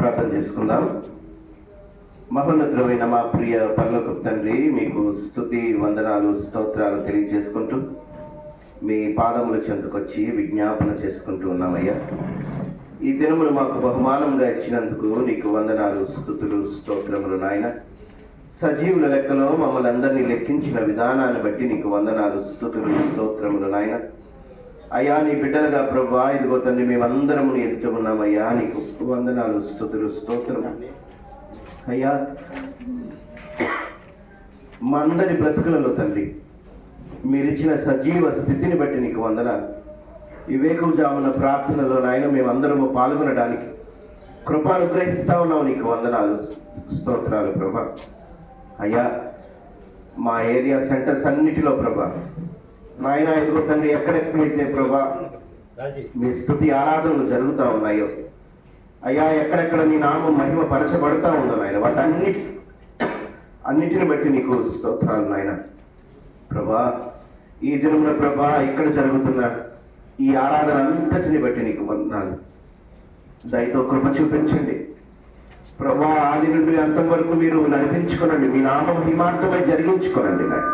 ప్రార్థన చేసుకుందాం. మహోన్నతుడైన మా ప్రియ పరలోకపు తండ్రి, మీకు స్తుతి వందనాలు స్తోత్రాలు తెలియజేసుకుంటూ మీ పాదముల చెంతకొచ్చి విజ్ఞాపన చేసుకుంటూ ఉన్నామయ్యా. ఈ దినములు మాకు బహుమానంగా ఇచ్చినందుకు నీకు వందనాలు స్తుతులు స్తోత్రములు నాయన. సజీవుల లెక్కలో మమ్మల్ని అందరినీ లెక్కించిన విధానాన్ని బట్టి నీకు వందనాలు స్తుతులు స్తోత్రములు నాయన. అయ్యా, నీ బిడ్డలుగా ప్రభువా, ఇదిగో తండ్రి మేమందరము ఎదుట ఉన్నామయ్యా. నీకు వందనాలు స్తుతులు స్తోత్రం అయ్యా. మా అందరి బ్రతుకులలో తండ్రి మీరిచ్చిన సజీవ స్థితిని బట్టి నీకు వందనాలు. ఈ వేకువజామున ప్రార్థనలో నాయన మేమందరము పాల్గొనడానికి కృప అనుగ్రహిస్తా ఉన్నావు. నీకు వందనాలు స్తోత్రాలు ప్రభా. అయ్యా, మా ఏరియా సెంటర్స్ అన్నిటిలో ప్రభా నాయన ఇదిగో తండ్రి ఎక్కడెక్కడైతే ప్రభా మీ స్తుతి ఆరాధనలు జరుగుతూ ఉన్నాయో అయ్యా, ఎక్కడెక్కడ నీ నామం మహిమ పరచబడుతూ ఉందో నాయన, అన్నిటిని బట్టి నీకు స్తోత్రాలు నాయన ప్రభా. ఈ దినమున ప్రభా ఇక్కడ జరుగుతున్న ఈ ఆరాధన అంతటిని బట్టి నీకు వందనాలు. దయతో కృప చూపించండి ప్రభా. ఆది నుండి అంతం వరకు మీరు నడిపించుకోనండి. మీ నామం హిమార్థమై జరిగించుకోనండి నాయన.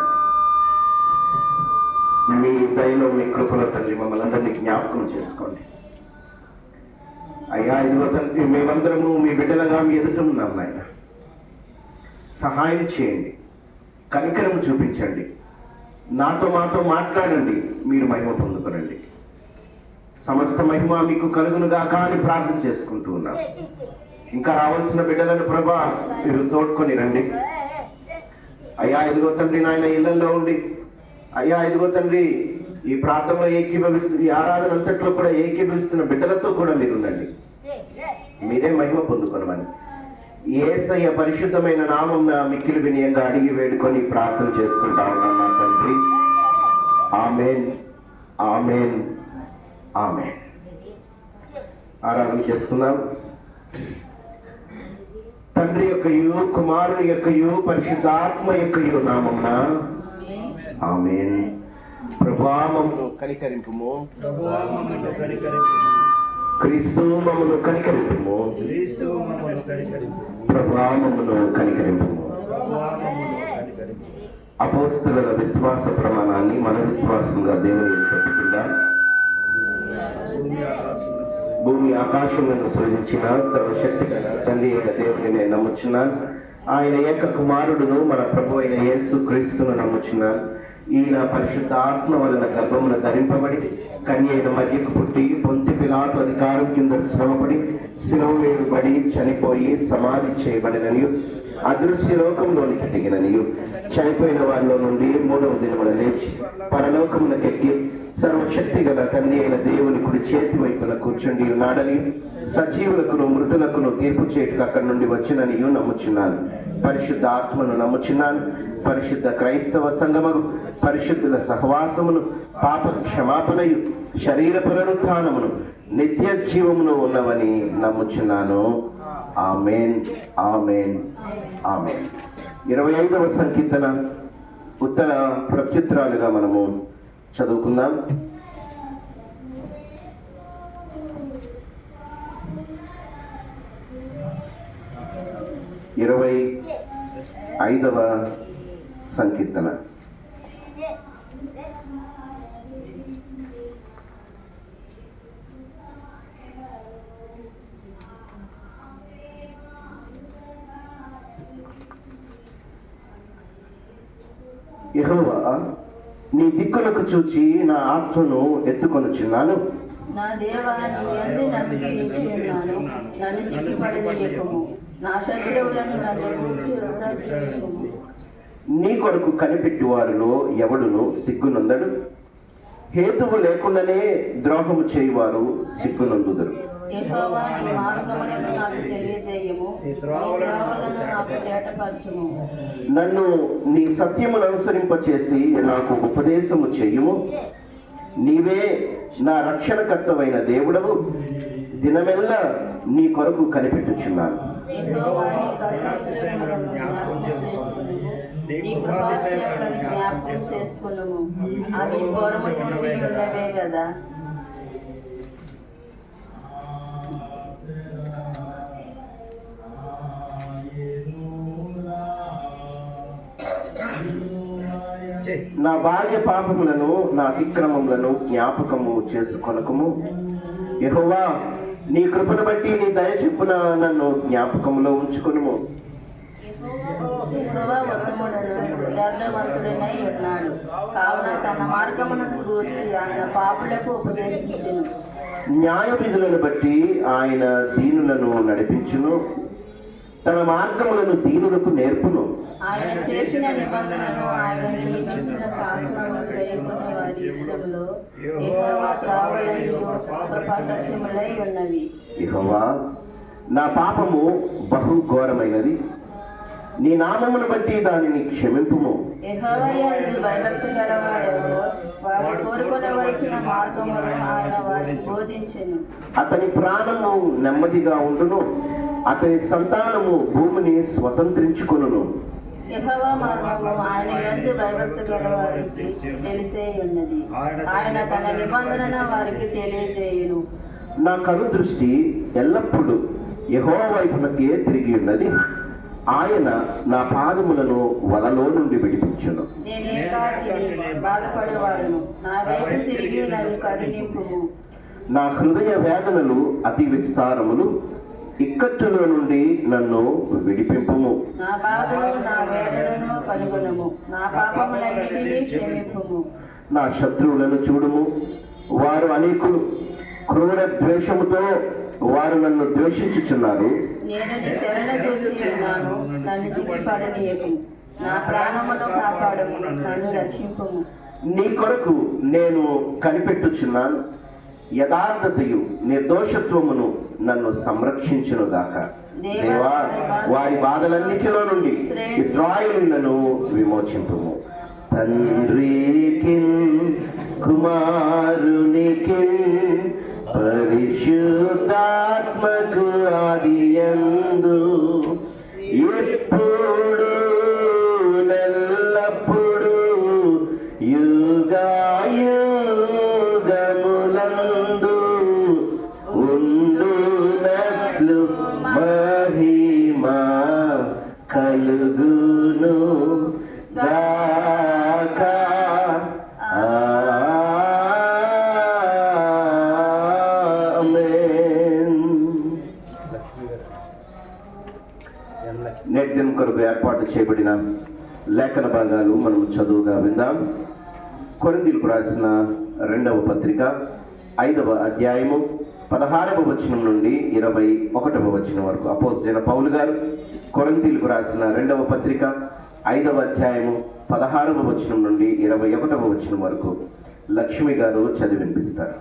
మీ దయలో మీ కృపలో తండ్రి మమ్మల్ని అందరినీ జ్ఞాపకం చేసుకోండి అయ్యా. ఇదిగో తండ్రి మేమందరము మీ బిడ్డలుగా మీ ఎదుట ఉన్నాం నాయన. సహాయం చేయండి, కనికరం చూపించండి, మాతో మాట్లాడండి, మీరు మహిమ పొందుకోనండి. సమస్త మహిమ మీకు కలుగునుగా కానీ ప్రార్థన చేసుకుంటూ ఉన్నాం. ఇంకా రావాల్సిన బిడ్డలను ప్రభా మీరు తోడ్కొని రండి అయ్యా. ఇదిగో తండ్రి నాయన ఇళ్లలో ఉండి అయ్యా ఇదిగో తండ్రి ఈ ప్రాంతంలో ఏకీభవిస్తున్న ఈ ఆరాధన అంతట్లో కూడా ఏకీభవిస్తున్న బిడ్డలతో కూడా మీరు ఉండండి. మీరే మహిమ పొందుకొనమని యేసయ్య పరిశుద్ధమైన నామం మిక్కిలి వినయంగా అడిగి వేడుకొని ప్రార్థన చేసుకుంటా ఉన్నాం మా తండ్రి. ఆమేన్, ఆమేన్, ఆమేన్. ఆరాధన చేసుకుందాం. తండ్రి యొక్కయు కుమారుని యొక్కయు పరిశుద్ధాత్మ యొక్కయు నామమున ఆమేన్. ప్రభువా మమ్మను కనికరింపుము, క్రీస్తు మమ్మను కనికరింపుము, ప్రభువా మమ్మను కనికరింపుము. అపోస్తలుల విశ్వాస ప్రమాణాన్ని మన విశ్వాసంగా దేవుని చెప్పుకుందా. భూమి ఆకాశములను సృజించిన సర్వశక్తి గల తండ్రి అయిన దేవుడిని నేను నమ్ముచున్నాను. ఆయన ఏక కుమారుడును మన ప్రభు అయిన యేసు క్రీస్తును నమ్ముచున్నాను. ఈయన పరిశుద్ధ ఆత్మ వలన గర్భమున ధరింపబడి కన్యైన మధ్యకు పుట్టి పొంతి పిలాతు అధికారం కింద శ్రమపడి శిలువ వేయబడి చనిపోయి సమాధి చేయబడిననియు అదృశ్య లోకంలోనికి దిగిననియు చనిపోయిన వారిలో నుండి మూడవ దినమున లేచి పరలోకమునకెక్కి సర్వశక్తి గల తండ్రి అయిన దేవుని కుడి చేతి వైపున కూర్చుండి ఉన్నాడని సజీవులకును మృతులకును తీర్పు చేటుకు అక్కడి నుండి వచ్చిననియు నమ్ముచున్నాను. పరిశుద్ధ ఆత్మను నమ్ముచున్నాను. పరిశుద్ధ క్రైస్తవ సంగమము, పరిశుద్ధుల సహవాసమును, పాప క్షమాపణయు, శరీర పునరుత్థానమును, నిత్య జీవమును ఉన్నవని నమ్ముచున్నాను. ఆమేన్, ఆమేన్, ఆమేన్. 25వ సంకీర్తన ఉత్తర ప్రత్యుత్తరాలుగా మనము చదువుకుందాం. ఇరవై 5వ సంకీర్తన. యెహోవా, నీ దిక్కులకు చూచి నా ఆత్మను ఎత్తుకొనుచున్నాను. నా దేవా, నీ యందు నమ్మిక ఉంచుచున్నాను. నన్ను సిగ్గుపడనీయకుము. నా శత్రువులను నన్ను గూర్చి వృథా చేయకుము. నీ కొరకు కనిపెట్టి వారిలో ఎవడును సిగ్గునందడు. హేతువు లేకుండానే ద్రోహము చేయువారు సిగ్గునందుదురు. యెహోవా, నీ మార్గములను నాకు తెలియజేయము. నీ త్రోవలను నాకు తేటపరచుము. నన్ను నీ సత్యమును అనుసరింపచేసి నాకు ఉపదేశము చేయుము. నీవే నా రక్షణకర్తవైన దేవుడవు. దినమెల్లా నీ కొరకు కనిపెట్టుచున్నాను. యెహోవా, నీ కరుణాతిశయములను జ్ఞాపకం చేసుకొనుము. నీ కృపాతిశయములను జ్ఞాపకం చేసుకొనుము. అవి పూర్వము నుండి ఉన్నవే కదా. నా బాల్య పాపములను నా అతిక్రమములను జ్ఞాపకము చేసుకొనకము. యెహోవా, నీ కృపను బట్టి నీ దయ చొప్పున నన్ను జ్ఞాపకములో ఉంచుకొనుము. యెహోవా ఉత్తముడును యథార్థవంతుడనై ఉన్నాడు, కావున తన మార్గములను గూర్చి ఆయన పాపులకు ఉపదేశించును. న్యాయ విధులను బట్టి ఆయన దీనులను నడిపించును, తన మార్గములను దీనులకు నేర్పును. ఆయన చేసిన నిబంధనను, ఆయన నియమించిన శాసనములను కైకొనే వారి విషయంలో యెహోవా త్రోవలన్నీ స్వపదర్శములై ఉన్నవి. యెహోవా, నా పాపము బహు ఘోరమైనది, నీ నామమును బట్టి దానిని క్షమింపుము. యెహోవా యందు భయభక్తి గలవాడెవడో వాడు కోరుకొనవలసిన మార్గములను ఆయన వారికి బోధించెను. అతని ప్రాణము నెమ్మదిగా ఉండును, అతని సంతానము భూమిని స్వతంత్రించుకొనును. యెహోవా మార్గము ఆయన యందు భయభక్తి గలవారికి తెలిసే ఉన్నది, ఆయన తన నిబంధనను వారికి తెలియజేయును. నా కను దృష్టి ఎల్లప్పుడూ యెహోవా వైపునకే తిరిగి ఉన్నది, ఆయన నా పాదములను వలలో నుండి విడిపించును. నేను ఏకాకిని బాధపడేవాడును, నా వైపు తిరిగి నన్ను కరుణింపుము. నా హృదయ వేదనలు అతి విస్తారములు, ఇక్కట్టుల నుండి నన్ను విడిపింపుము. నా బాధలు నా వేదనను కనుగొనుము, నా పాపములన్నిటినీ క్షమింపుము. నా శత్రువులను చూడుము, వారు అనేకులు, క్రూర ద్వేషముతో వారు నన్ను ద్వేషించుచున్నారు. నేను నీ శరణ చూసి ఉన్నాను, నన్ను శిక్షపడనీయకు. నా ప్రాణమును కాపాడము, నన్ను రక్షింపుము. నీ కొరకు నేను కనిపెట్టుచున్నాను, యథార్థతయు నిర్దోషత్వమును నన్ను సంరక్షించునుగాక. దేవా, వారి బాధలన్నిటిలో నుండి ఇశ్రాయేలులను విమోచింపుము. తండ్రికి కుమారునికి పరిశుద్ధాత్మకు ఆదియందు ఎప్పుడు నెల్లప్పుడు యుగాయుగములందు ఉండునట్లు మహిమా కలుగును గాక. నేటి దినం కొరకు ఏర్పాటు చేయబడిన లేఖన భాగాలు మనం చదువుగా విందాం. కొరింథీయులకు రాసిన 2వ పత్రిక 5వ అధ్యాయము 16వ వచనం నుండి 21వ వచనం వరకు అపోస్తలుడైన పౌలు గారు కొరింథీయులకు రాసిన 2వ పత్రిక 5వ అధ్యాయము 16వ వచనం నుండి 21వ వచనం వరకు లక్ష్మి గారు చదివి వినిపిస్తారు.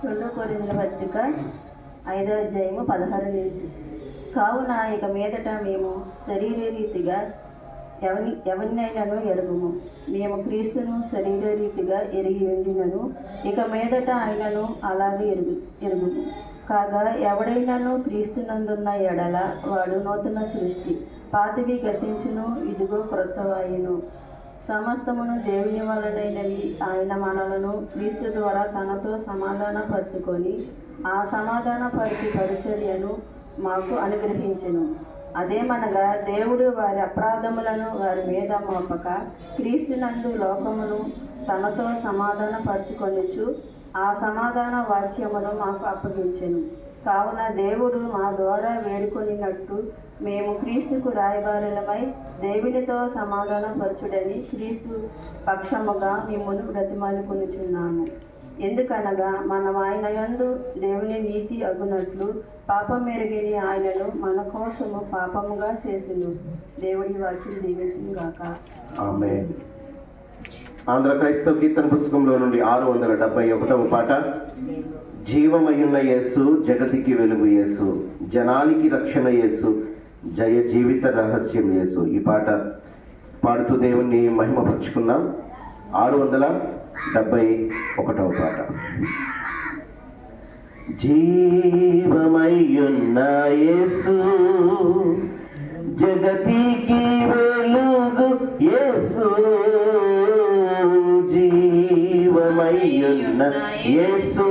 2 కొరింథీయుల పత్రిక 5వ అధ్యాయము 16 నుంచి. కావున ఇక మీదట మేము శరీరరీతిగా ఎవరినైనాను ఎరుగుము, మేము క్రీస్తును శరీరరీతిగా ఎరిగి ఉండినను ఇక మీదట ఆయనను అలాగే ఎరుగుము. కాగా ఎవడైనాను క్రీస్తునందున్న ఎడల వాడు నూతన సృష్టి, పాతవి గతించును, ఇదిగో క్రొత్తవాయును. సమస్తమును దేవుని వలనైనవి. ఆయన మనలను క్రీస్తు ద్వారా తనతో సమాధానపరుచుకొని ఆ సమాధానపరిచి పరిచర్యను మాకు అనుగ్రహించెను. అదేమనగా దేవుడు వారి అపరాధములను వారి మీద మోపక క్రీస్తునందు లోకమును తనతో సమాధానపరుచుకొనుచు ఆ సమాధాన వాక్యమును మాకు అప్పగించెను. కావున దేవుడు మా ద్వారా వేడుకొనినట్టు మేము క్రీస్తుకు రాయబారులమై దేవునితో సమాధానపరచుడని క్రీస్తు పక్షముగా మిమ్మును బ్రతిమాలుకొనుచున్నాము. ఎందుకనగా మనం ఆయన యందు దేవుని నీతి అగునట్లు పాపం ఎరిగిని ఆయనను మన కోసము పాపముగా చేసిను. దేవుడి వాక్యం దీవించును గాక. ఆమేన్. ఆంధ్ర క్రైస్తవ కీర్తన పుస్తకంలో నుండి 671వ పాట. జీవమయున్న యేసు, జగతికి వెలుగు యేసు, జనానికి రక్షణ యేసు, జయ జీవిత రహస్యం యేసు. ఈ పాట పాడుతూ దేవుణ్ణి మహిమపరుచుకున్నాం. 671వ పాట. జీవమయున్న యేసు, జగతికి వెలుగు యేసు, జీవమయున్న యేసు,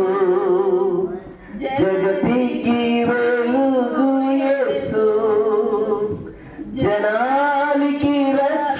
జగతికి వెలుగు యేసు, జనానికి రక్షణ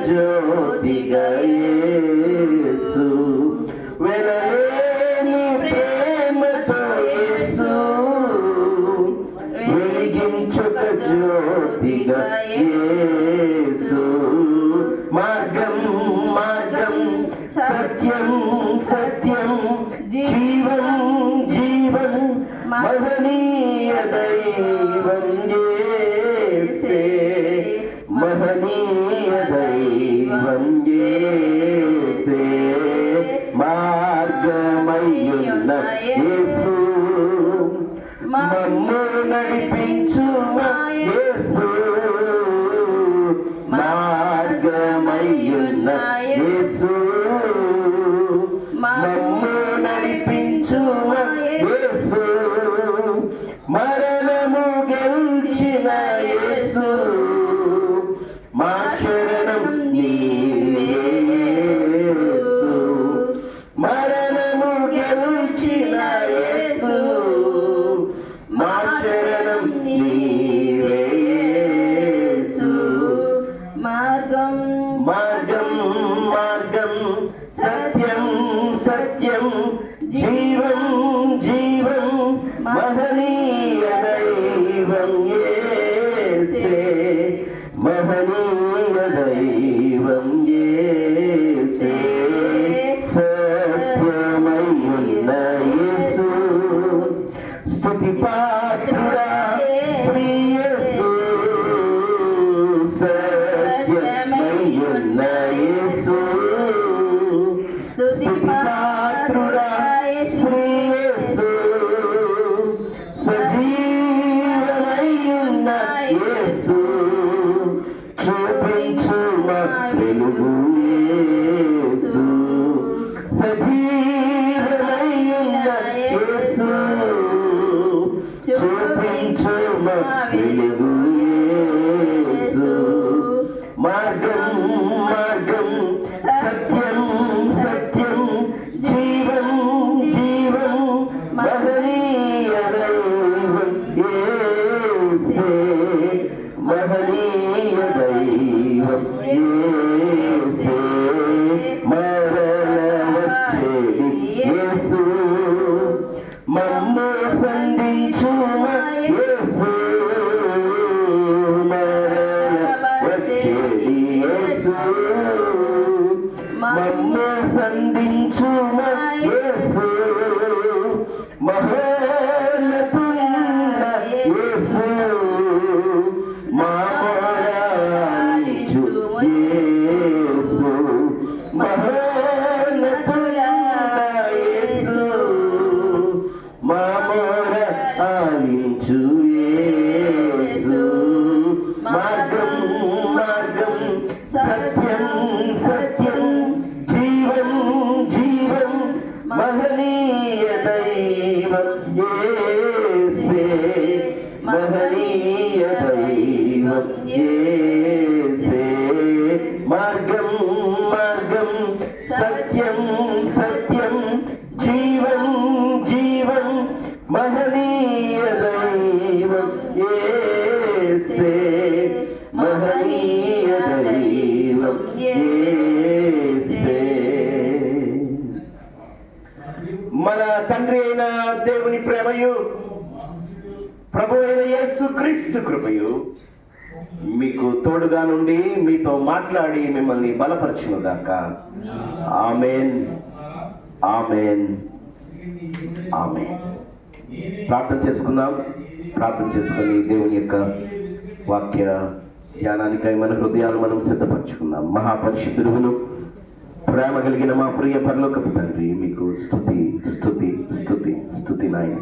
జ్యోతిగా యేసు, వెలలేని ప్రేమతో యేసు, వెలిగించుక జ్యోతిగా యేసు. మార్గం మార్గం సత్యం సత్యం జీవం జీవం మహనీయ దైవం యేసే, మహనీయ దైవం యేసే. మార్గమయ్యున్న యేసు, మమ్ము నడిపించు యేసు, మార్గమయ్యున్న యేసు, మమ్ము నడిపించు యేసు, మరణము గెలిచిన యేసు, మా శరణం నీవే యేసు, మరణము గెలిచిన యేసు, మా శరణం నీవే యేసు. మార్గం మార్గం మార్గం సత్యం సత్యం జీవం జీవం మహనీయ దైవం యేసే, మహనీయ దైవం యేసే. సత్యమయ్యున్న యేసు, స్తుతి పాత్రుడా శ్రీ యేసు, సత్యమయ్యున్న యేసు, స్తుతి పాత్రుడా శ్రీ యేసు, సజీవమయ్యున్న యేసు, చూపించు మా వెలుగు యేసు, సజీవమయ్యున్న యేసు, చూపించు మా వెలుగు యేసు. మార్గం మార్గం సత్యం సత్యం జీవం జీవం మహనీయ దైవం యేసే, మహనీయ దైవం యేసే. మరణవచ్చేది యేసు, మమ్ము సంధించు యేసు, మరణవచ్చేది యేసు, మమ్ము సంధించు యేసు, మహోన్నతున్న యేసు, మా మొరాలించు యేసు, మహోన్నతున్న యేసు, మా మొరాలించు యేసు. మార్గం మార్గం సత్యం సత్యం జీవం జీవం మహనీయ దైవం యేసే, మహనీయ దైవం యేసే. మార్గం మార్గం సత్యం సత్యం జీవం జీవం మహనీయ దైవం యేసే, మహనీయ దైవం యేసే. మన తండ్రి అయిన దేవుని ప్రేమయు ప్రభు అయిన యేసు క్రీస్తు కృపయు మీకు తోడుగా నుండి మీతో మాట్లాడి మిమ్మల్ని బలపరచునుగాక. ఆమేన్ ఆమేన్ ఆమేన్. ప్రార్థన చేసుకుందాం. ప్రార్థన చేసుకుని దేవుని యొక్క వాక్య ధ్యానానికై మన హృదయాలు మనం సిద్ధపరచుకుందాం. మహాపరిశుద్ధుడును ప్రేమ కలిగిన మా ప్రియ పరలోకపు తండ్రి, మీకు స్తుతి స్తుతి స్తుతి స్తుతి నాయన.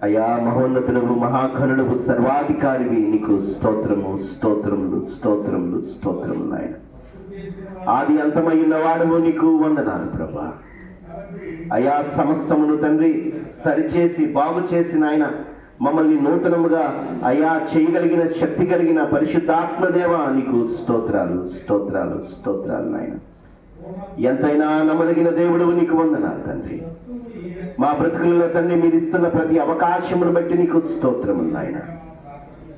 అయా మహోన్నతుడు మహాఘనుడు సర్వాధికారివి, నీకు స్తోత్రము స్తోత్రములు స్తోత్రములు స్తోత్రములు నాయన. ఆది అంతమైన వాడవు, నీకు వందనాలు ప్రభా. అయా సమస్తమును తండ్రి సరిచేసి బాగు చేసిన ఆయన మమ్మల్ని నూతనముగా అయా చేయగలిగిన శక్తి కలిగిన పరిశుద్ధాత్మదేవ, నీకు స్తోత్రాలు స్తోత్రాలు స్తోత్రాలు నాయన. ఎంతైనా నమ్మదగిన దేవుడు, నీకు వందనాలు తండ్రి. మా బ్రతుకులలో తండ్రి మీరు ఇస్తున్న ప్రతి అవకాశమును బట్టి నీకు స్తోత్రములు నాయన.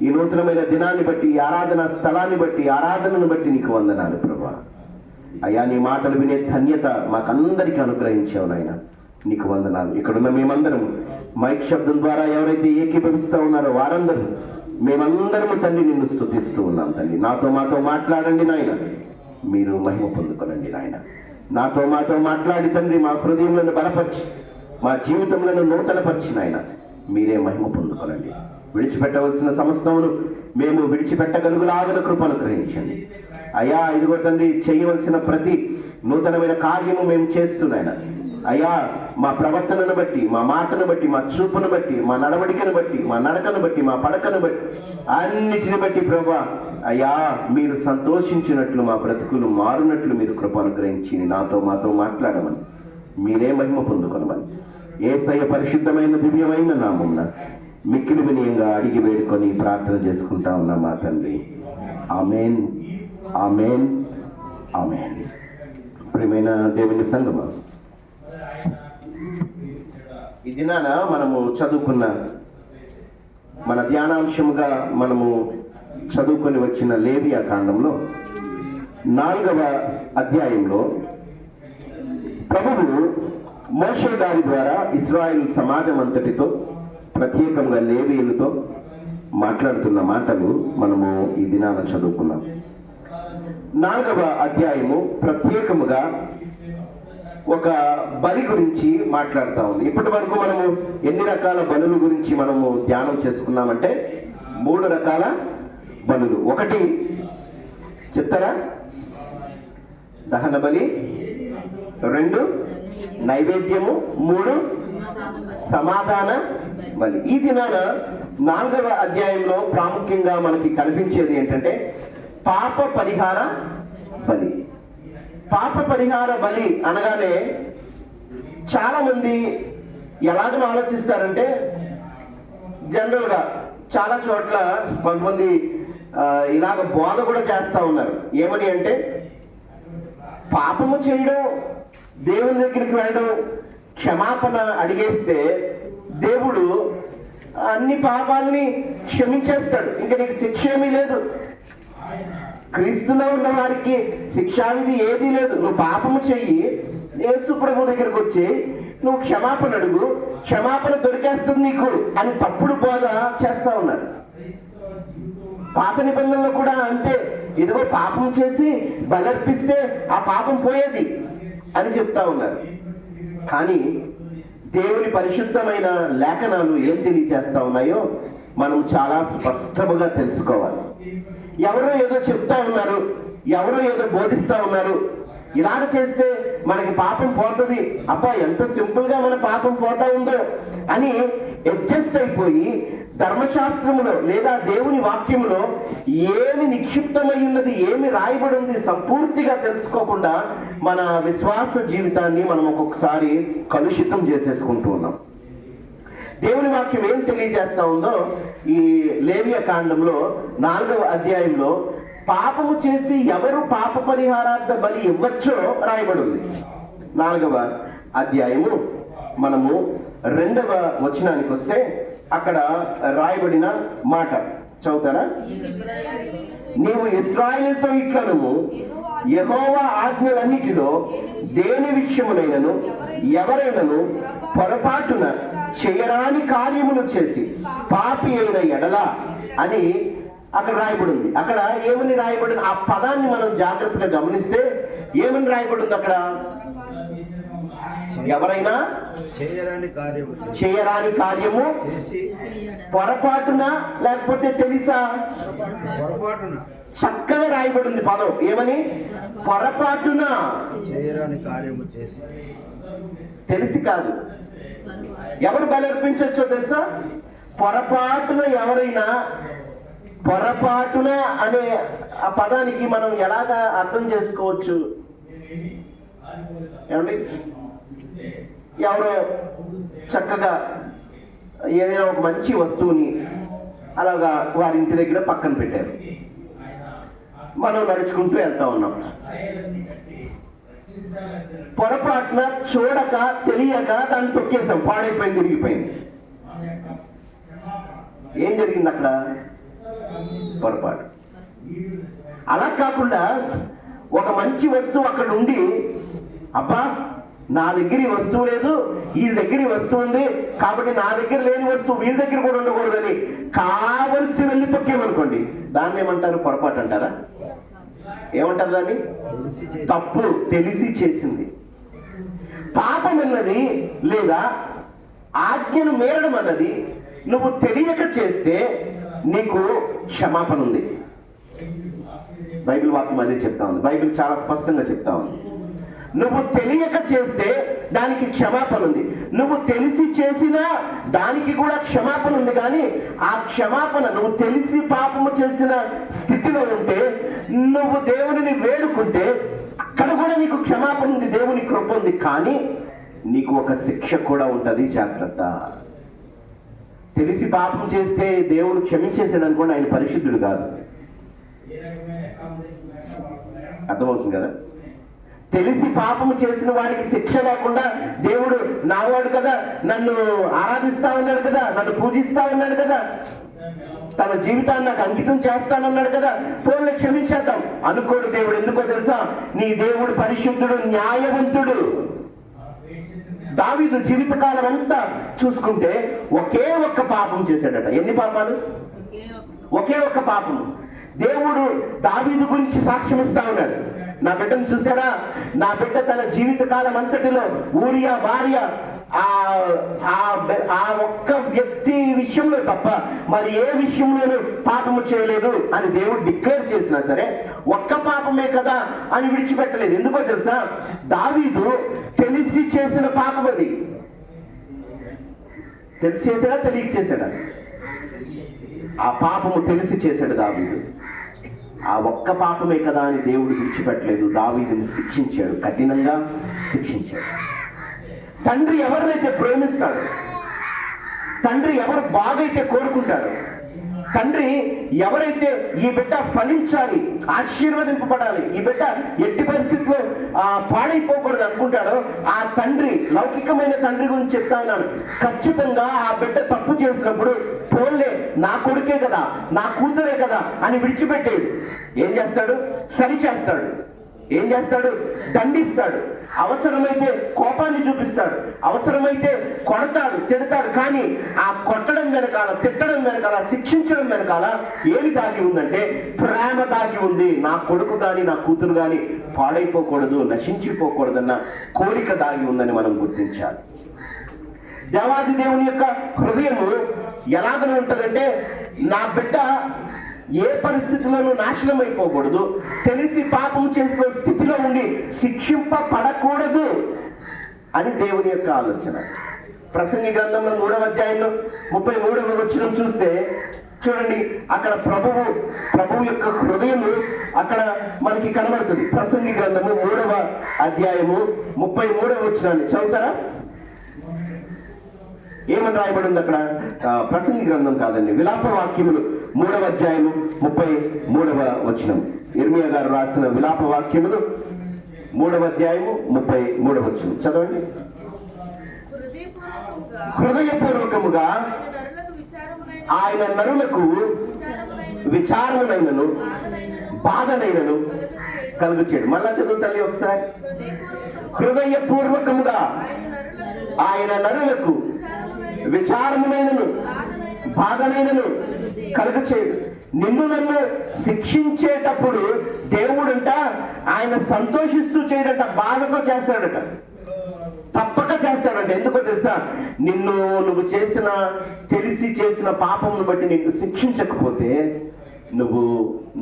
ఈ నూతనమైన దినాన్ని బట్టి, ఈ ఆరాధన స్థలాన్ని బట్టి, ఆరాధనను బట్టి నీకు వందనాలు ప్రభా. అయ్యా, నీ మాటలు వినే ధన్యత మాకందరికీ అనుగ్రహించావు నాయన, నీకు వందనాలు. ఇక్కడున్న మేమందరం మైక్ శబ్దం ద్వారా ఎవరైతే ఏకీభవిస్తూ ఉన్నారో వారందరూ మేమందరము తండ్రి నిన్ను స్తుతిస్తూ ఉన్నాం తండ్రి. మాతో మాట్లాడండి నాయన, మీరు మహిమ పొందుకోనండి నాయన. మాతో మాట్లాడి తండ్రి, మా హృదయములను బలపరిచి, మా జీవితములను నూతనపరిచి నాయన మీరే మహిమ పొందుకోనండి. విడిచిపెట్టవలసిన సమస్తమును మేము విడిచిపెట్టగలుగులాగిన కృపను గ్రహించండి అయ్యా. ఇదిగో తండ్రి, చేయవలసిన ప్రతి నూతనమైన కార్యము మేము చేస్తున్నాయినా అయ్యా, మా ప్రవర్తనను బట్టి, మా మాటను బట్టి, మా చూపును బట్టి, మా నడవడికను బట్టి, మా నడకను బట్టి, మా పడకను బట్టి, అన్నిటిని బట్టి ప్రభా అయ్యా, మీరు సంతోషించినట్లు మా బ్రతుకులు మారునట్లు మీరు కృప అనుగ్రహించి మాతో మాట్లాడమని, మీరే మహిమ పొందుకొనమని యేసయ్య పరిశుద్ధమైన దివ్యమైన నామమున మిక్కిలి వినయంగా అడిగి వేడుకొని ప్రార్థన చేసుకుంటా ఉన్నాం మా తండ్రి. ఆమేన్, ఆమేన్, ఆమేన్. ప్రియమైన దేవుని సంగమా, ఈ దినాన మనము చదువుకున్న మన ధ్యానాంశముగా మనము చదువుకొని వచ్చిన లేవియా కాండంలో 4వ అధ్యాయంలో ప్రభువు మోషే గారి ద్వారా ఇశ్రాయేలు సమాజం అంతటితో, ప్రత్యేకంగా లేవీయులతో మాట్లాడుతున్న మాటలు మనము ఈ దినాన చదువుకున్నాం. 4వ అధ్యాయము ప్రత్యేకముగా ఒక బలి గురించి మాట్లాడుతూ ఉంది. ఇప్పటి వరకు మనము ఎన్ని రకాల బలుల గురించి మనము ధ్యానం చేసుకున్నామంటే 3 రకాల బలులు. ఒకటి చెప్తారా? దహన బలి, 2 నైవేద్యము, 3 సమాధాన బలి. ఈ దినాన 4వ అధ్యాయంలో ప్రాముఖ్యంగా మనకి కనిపించేది ఏంటంటే పాప పరిహార బలి. పాప పరిహార బలి అనగానే చాలా మంది ఎలాగని ఆలోచిస్తారంటే, జనరల్గా చాలా చోట్ల కొంతమంది ఇలాగ బోధ కూడా చేస్తూ ఉన్నారు. ఏమని అంటే, పాపము చేయడం, దేవుని దగ్గరికి వెళ్ళడం, క్షమాపణ అడిగేస్తే దేవుడు అన్ని పాపాలని క్షమించేస్తాడు, ఇంకా నీకు శిక్ష ఏమీ లేదు. క్రీస్తులో ఉన్న వారికి శిక్షావిధి ఏదీ లేదు. నువ్వు పాపము చెయ్యి, యేసు ప్రభు దగ్గరికి వచ్చి నువ్వు క్షమాపణ అడుగు, క్షమాపణ దొరికేస్తుంది నీకు అని తప్పుడు బోధ చేస్తా ఉన్నారు. పాత నిబంధనలో కూడా అంతే, ఇదిగో పాపం చేసి బలర్పిస్తే ఆ పాపం పోయేది అని చెప్తా ఉన్నారు. కానీ దేవుని పరిశుద్ధమైన లేఖనాలు ఏం తెలియజేస్తా ఉన్నాయో మనం చాలా స్పష్టముగా తెలుసుకోవాలి. ఎవరో ఏదో చెప్తా ఉన్నారు, ఎవరో ఏదో బోధిస్తా ఉన్నారు, ఇలాగ చేస్తే మనకి పాపం పోతుంది, అబ్బా ఎంత సింపుల్ గా మన పాపం పోతా ఉందో అని అడ్జస్ట్ అయిపోయి ధర్మశాస్త్రములో లేదా దేవుని వాక్యములో ఏమి నిక్షిప్తమై ఉన్నది, ఏమి రాయబడి ఉంది సంపూర్తిగా తెలుసుకోకుండా మన విశ్వాస జీవితాన్ని మనం ఒక్కొక్కసారి కలుషితం చేసేసుకుంటూ ఉన్నాం. దేవుని వాక్యం ఏం తెలియజేస్తా ఉందో ఈ లేవియా కాండంలో 4వ అధ్యాయంలో పాపము చేసి ఎవరు పాప పరిహారార్థ బలి ఇవ్వచ్చో రాయబడి ఉంది. 4వ అధ్యాయము మనము 2వ వచనానికి వస్తే అక్కడ రాయబడిన మాట చదువుతారా? నీవు ఇశ్రాయేలుతో ఇట్లనము, యెహోవా ఆజ్ఞలన్నిటిలో దేని విషయమునైనను ఎవరైనను పొరపాటున చేయరాని కార్యములు చేసి పాపి అయిన ఎడల అని అక్కడ రాయబడింది. అక్కడ ఏమని రాయబడింది? ఆ పదాన్ని మనం జాగ్రత్తగా గమనిస్తే ఏమని రాయబడింది అక్కడ? ఎవరైనా చేయరాని కార్యము పొరపాటున, లేకపోతే తెలుసా? చక్కగా రాయబడింది పదం. ఏమని? పొరపాటున చేయరాని కార్యము చేసి. తెలిసి కాదు. ఎవరు బలర్పించవచ్చో తెలుసా? పొరపాటున ఎవరైనా, పొరపాటున అనే ఆ పదానికి మనం ఎలాగా అర్థం చేసుకోవచ్చు ఏమండి? ఎవరో చక్కగా ఏదైనా ఒక మంచి వస్తువుని అలాగా వారి ఇంటి దగ్గర పక్కన పెట్టారు, మనం నడుచుకుంటూ వెళ్తా ఉన్నాం. పొరపాటున చూడక తెలియక దాన్ని తొక్కేసాం, పాడైపోయింది, తిరిగిపోయింది. ఏం జరిగింది అక్కడ? పొరపాటు. అలా కాకుండా ఒక మంచి వస్తువు అక్కడ ఉండి, అబ్బా నా దగ్గర ఈ వస్తువు లేదు, ఈ దగ్గర ఈ వస్తువు ఉంది కాబట్టి నా దగ్గర లేని వస్తువు వీళ్ళ దగ్గర కూడా ఉండకూడదని కావలసి వెళ్ళి తొక్కేమనుకోండి, దాన్ని ఏమంటారు? పొరపాటు అంటారా? ఏమంటారు దాన్ని? తప్పు, తెలిసి చేసింది. పాపం అన్నది లేదా ఆజ్ఞను మీరడం అన్నది నువ్వు తెలియక చేస్తే నీకు క్షమాపణ ఉంది. బైబిల్ వాక్యం అదే చెప్తా ఉంది. బైబిల్ చాలా స్పష్టంగా చెప్తా ఉంది. నువ్వు తెలియక చేస్తే దానికి క్షమాపణ ఉంది. నువ్వు తెలిసి చేసినా దానికి కూడా క్షమాపణ ఉంది. కానీ ఆ క్షమాపణ నువ్వు తెలిసి పాపము చేసిన స్థితిలో ఉంటే నువ్వు దేవుడిని వేడుకుంటే అక్కడ కూడా నీకు క్షమాపణ ఉంది, దేవుని కృప ఉంది. కానీ నీకు ఒక శిక్ష కూడా ఉంటుంది, జాగ్రత్త. తెలిసి పాపం చేస్తే దేవుడు క్షమించేసాడు అనుకోండి, ఆయన పరిశుద్ధుడు కాదు. అర్థమవుతుంది కదా? తెలిసి పాపము చేసిన వాడికి శిక్ష లేకుండా దేవుడు నావాడు కదా, నన్ను ఆరాధిస్తా ఉన్నాడు కదా, నన్ను పూజిస్తా ఉన్నాడు కదా, తన జీవితాన్ని నాకు అంకితం చేస్తానన్నాడు కదా, పోన్లే క్షమించేద్దాం అనుకోడు దేవుడు. ఎందుకో తెలుసా? నీ దేవుడు పరిశుద్ధుడు, న్యాయవంతుడు. దావీదు జీవితకాలం అంతా చూసుకుంటే ఒకే ఒక్క పాపం చేశాడట. ఎన్ని పాపాలు? ఒకే ఒక్క పాపం. దేవుడు దావీదు గురించి సాక్ష్యం ఇస్తా ఉన్నాడు. నా బిడ్డను చూసారా? నా బిడ్డ తన జీవితకాలం అంతటిలో ఊరియా భార్య ఆ ఒక్క వ్యక్తి విషయంలో తప్ప మరి ఏ విషయంలోనూ పాపము చేయలేదు అని దేవుడు డిక్లేర్ చేసినా సరే ఒక్క పాపమే కదా అని విడిచిపెట్టలేదు. ఎందుకో తెలుసా? దావీదు తెలిసి చేసిన పాపం అది. తెలిసి చేశాడా, తెలియక చేశాడా? ఆ పాపము తెలిసి చేశాడు దావీదు. ఆ ఒక్క పాపమే కదా అని దేవుడు విడిచిపెట్టలేదు, దావీదుని శిక్షించాడు, కఠినంగా శిక్షించాడు. తండ్రి ఎవరినైతే ప్రేమిస్తాడు, తండ్రి ఎవరు బాగైతే కోరుకుంటాడు, తండ్రి ఎవరైతే ఈ బిడ్డ ఫలించాలి, ఆశీర్వదింపబడాలి, ఈ బిడ్డ ఎట్టి పరిస్థితుల్లో పాడైపోకూడదు అనుకుంటాడో ఆ తండ్రి, లౌకికమైన తండ్రి గురించి చెప్తా ఉన్నాను, ఖచ్చితంగా ఆ బిడ్డ తప్పు చేసినప్పుడు పోన్లే నా కొడుకే కదా, నా కూతురే కదా అని విడిచిపెట్టేది. ఏం చేస్తాడు? సరి చేస్తాడు. ఏం చేస్తాడు? దండిస్తాడు. అవసరమైతే కోపాన్ని చూపిస్తాడు, అవసరమైతే కొడతాడు, తిడతాడు. కానీ ఆ కొట్టడం వెనకాల, తిట్టడం వెనకాల, శిక్షించడం వెనకాల ఏమి దాగి ఉందంటే ప్రేమ దాగి ఉంది. నా కొడుకు కానీ నా కూతురు కానీ పాడైపోకూడదు, నశించిపోకూడదన్న కోరిక దాగి ఉందని మనం గుర్తించాలి. దేవాది దేవుని యొక్క హృదయము ఎలాగనే ఉంటుందంటే నా బిడ్డ ఏ పరిస్థితులను నాశనం అయిపోకూడదు, తెలిసి పాపం చేసిన స్థితిలో ఉండి శిక్షింపబడకూడదు అని దేవుని యొక్క ఆలోచన. ప్రసంగి గ్రంథంలో 3వ అధ్యాయంలో 33వ వచనం చూస్తే చూడండి, అక్కడ ప్రభువు యొక్క హృదయము అక్కడ మనకి కనబడుతుంది. ప్రసంగి గ్రంథము 3వ అధ్యాయము 33వ వచనాన్ని చదువుతారా? ఏమని రాయబడి ఉంది అక్కడ? ప్రసంగి గ్రంథం కాదండి, విలాప వాక్యములు 3వ అధ్యాయము 33వ వచనం. ఇర్మియా గారు రాసిన విలాప వాక్యములు 3వ అధ్యాయము 33వ వచనం చదవండి. హృదయపూర్వకముగా ఆయన నరులకు విచారమునైనను బాధనైనను కలుగు చేయడు. మళ్ళా చదువు తల్లి ఒకసారి. హృదయపూర్వకముగా ఆయన నరులకు విచారమునైనను బాధనైనను కలుగ చేయడు. నిన్ను నన్ను శిక్షించేటప్పుడు దేవుడంట ఆయన సంతోషిస్తూ చేయడట, బాధతో చేస్తాడట, తప్పక చేస్తాడంట. ఎందుకో తెలుసా? నువ్వు చేసిన, తెలిసి చేసిన పాపమును బట్టి నిన్ను శిక్షించకపోతే నువ్వు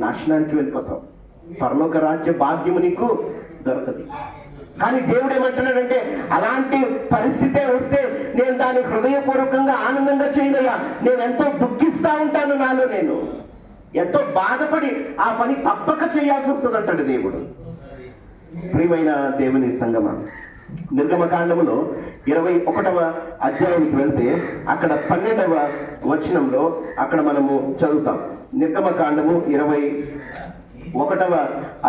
నాశనానికి వెళ్ళిపోతావు, పరలోక రాజ్య భాగ్యము నీకు దొరకదు. కానీ దేవుడు ఏమంటున్నాడంటే అలాంటి పరిస్థితే వస్తే నేను దాన్ని హృదయపూర్వకంగా ఆనందంగా చేయనయ్యా, నేను ఎంతో దుఃఖిస్తా ఉంటాను, నాలో నేను ఎంతో బాధపడి ఆ పని తప్పక చేయాల్సి వస్తుంది అంటాడు దేవుడు. ప్రియమైన దేవుని సంగమా, నిర్గమకాండములో 21వ అధ్యాయానికి వెళ్తే అక్కడ 12వ వచనంలో అక్కడ మనము చదువుతాం. నిర్గమకాండము 21వ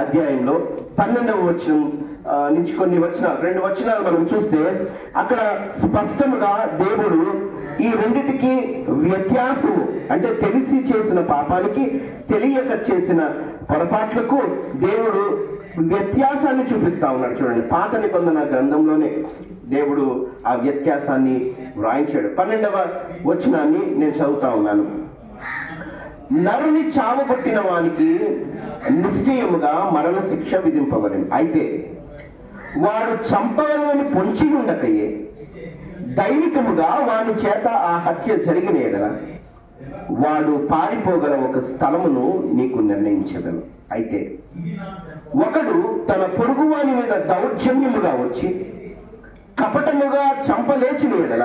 అధ్యాయంలో 12వ వచనం నుంచి కొన్ని వచనాలు, 2 వచనాలు మనం చూస్తే అక్కడ స్పష్టముగా దేవుడు ఈ రెండిటికి వ్యత్యాసము, అంటే తెలిసి చేసిన పాపానికి తెలియక చేసిన పొరపాట్లకు దేవుడు వ్యత్యాసాన్ని చూపిస్తా ఉన్నాడు. చూడండి, పాత నిబంధన గ్రంథంలోనే దేవుడు ఆ వ్యత్యాసాన్ని వ్రాయించాడు. 12వ వచనాన్ని నేను చదువుతా ఉన్నాను. నరుని చావగొట్టిన వానికి నిశ్చయముగా మరణ శిక్ష విధింపబడింది. అయితే వాడు చంపవలని పొంచి ఉండకయే దైవికముగా వాని చేత ఆ హత్య జరిగిన ఎడల వాడు పారిపోగల ఒక స్థలమును నీకు నిర్ణయించగలను. అయితే ఒకడు తన పొరుగువాని మీద దౌర్జన్యముగా వచ్చి కపటముగా చంపలేచిన ఎడల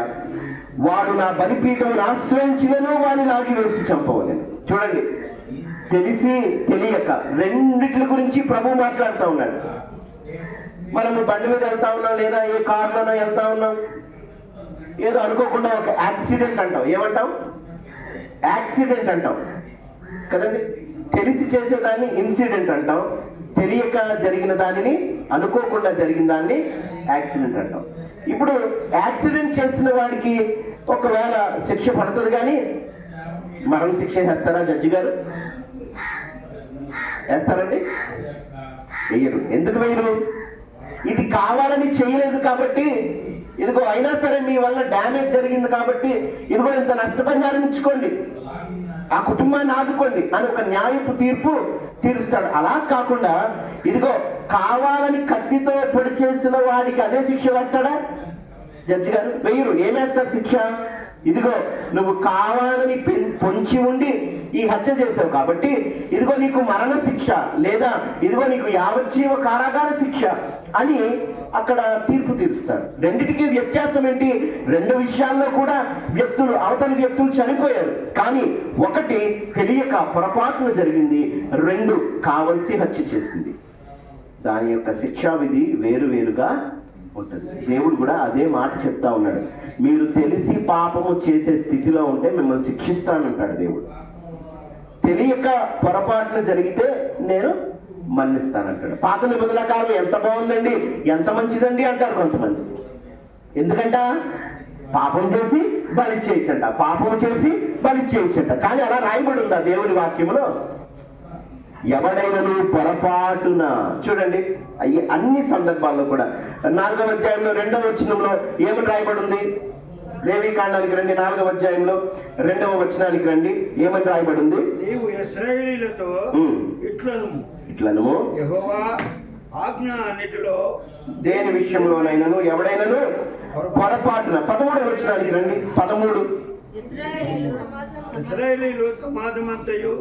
వాడు నా బలిపీఠమును ఆశ్రయించినను వాని లాగివేసి చంపవలేను. చూడండి, తెలిసి తెలియక రెండిట్ల గురించి ప్రభు మాట్లాడుతూ ఉన్నాడు. మనము బండి మీద వెళ్తా ఉన్నాం, లేదా ఏ కార్లోనో వెళ్తా ఉన్నాం, ఏదో అనుకోకుండా ఒక యాక్సిడెంట్ అంటాం. ఏమంటాం? యాక్సిడెంట్ అంటాం కదండి. తెలిసి చేసేదాన్ని ఇన్సిడెంట్ అంటాం, తెలియక జరిగిన దానిని, అనుకోకుండా జరిగిన దాన్ని యాక్సిడెంట్ అంటాం. ఇప్పుడు యాక్సిడెంట్ చేసిన వాడికి ఒకవేళ శిక్ష పడుతుంది, కానీ మరణ శిక్ష వేస్తారా జడ్జి గారు? వేస్తారండి? వేయరు. ఎందుకు వేయరు? ఇది కావాలని చేయలేదు కాబట్టి, ఇదిగో అయినా సరే మీ వల్ల డ్యామేజ్ జరిగింది కాబట్టి ఇదిగో ఇంత నష్టపరిహారం ఇచ్చుకోండి, ఆ కుటుంబాన్ని ఆదుకోండి అని ఒక న్యాయపు తీర్పు తీరుస్తాడు. అలా కాకుండా ఇదిగో కావాలని కత్తితో పొడి చేసిన వాడికి అదే శిక్ష వేస్తాడా జడ్జి గారు? వేయరు. ఏమేస్తారు శిక్ష? ఇదిగో నువ్వు కావాలని పొంచి ఉండి ఈ హత్య చేసావు కాబట్టి ఇదిగో నీకు మరణ శిక్ష, లేదా ఇదిగో నీకు యావజ్జీవ కారాగార శిక్ష అని అక్కడ తీర్పు తీరుస్తాడు. రెండిటికి వ్యత్యాసం ఏంటి? 2 విషయాల్లో కూడా అవతలి వ్యక్తులు చనిపోయారు, కానీ ఒకటి తెలియక పొరపాటున జరిగింది, 2 కావలసి హత్య చేసింది. దాని యొక్క శిక్షా విధి వేరువేరుగా ఉంటుంది. దేవుడు కూడా అదే మాట చెప్తా ఉన్నాడు. మీరు తెలిసి పాపము చేసే స్థితిలో ఉంటే మిమ్మల్ని శిక్షిస్తానంటాడు దేవుడు. తెలియక పొరపాట్లు జరిగితే నేను మన్నిస్తానంటాడు. పాత నిబంధన కాలం ఎంత బాగుందండి, ఎంత మంచిదండి అంటారు కొంతమంది. ఎందుకంట? పాపం చేసి బలి చేయొచ్చంట, పాపం చేసి బలి చేయొచ్చంట. కానీ అలా రాయబడి ఉందా దేవుని వాక్యంలో? ఎవడైనను పొరపాటున, చూడండి అన్ని సందర్భాల్లో కూడా 4వ అధ్యాయంలో 2వ వచనంలో ఏమని రాయబడి ఉంది? లేవీకాండానికి రండి, 4వ అధ్యాయంలో 2వ వచనానికి రండి. ఏమని రాయబడి ఉంది? నీవు ఇశ్రాయేలీయులతో ఇట్లనము యెహోవా ఆజ్ఞ అన్నిటిలో దేని విషయంలోనైనను ఎవడైనను పొరపాటున, 13వ వచనానికి రండి. 13 ఇశ్రాయేలీయులు సమాజమంతయు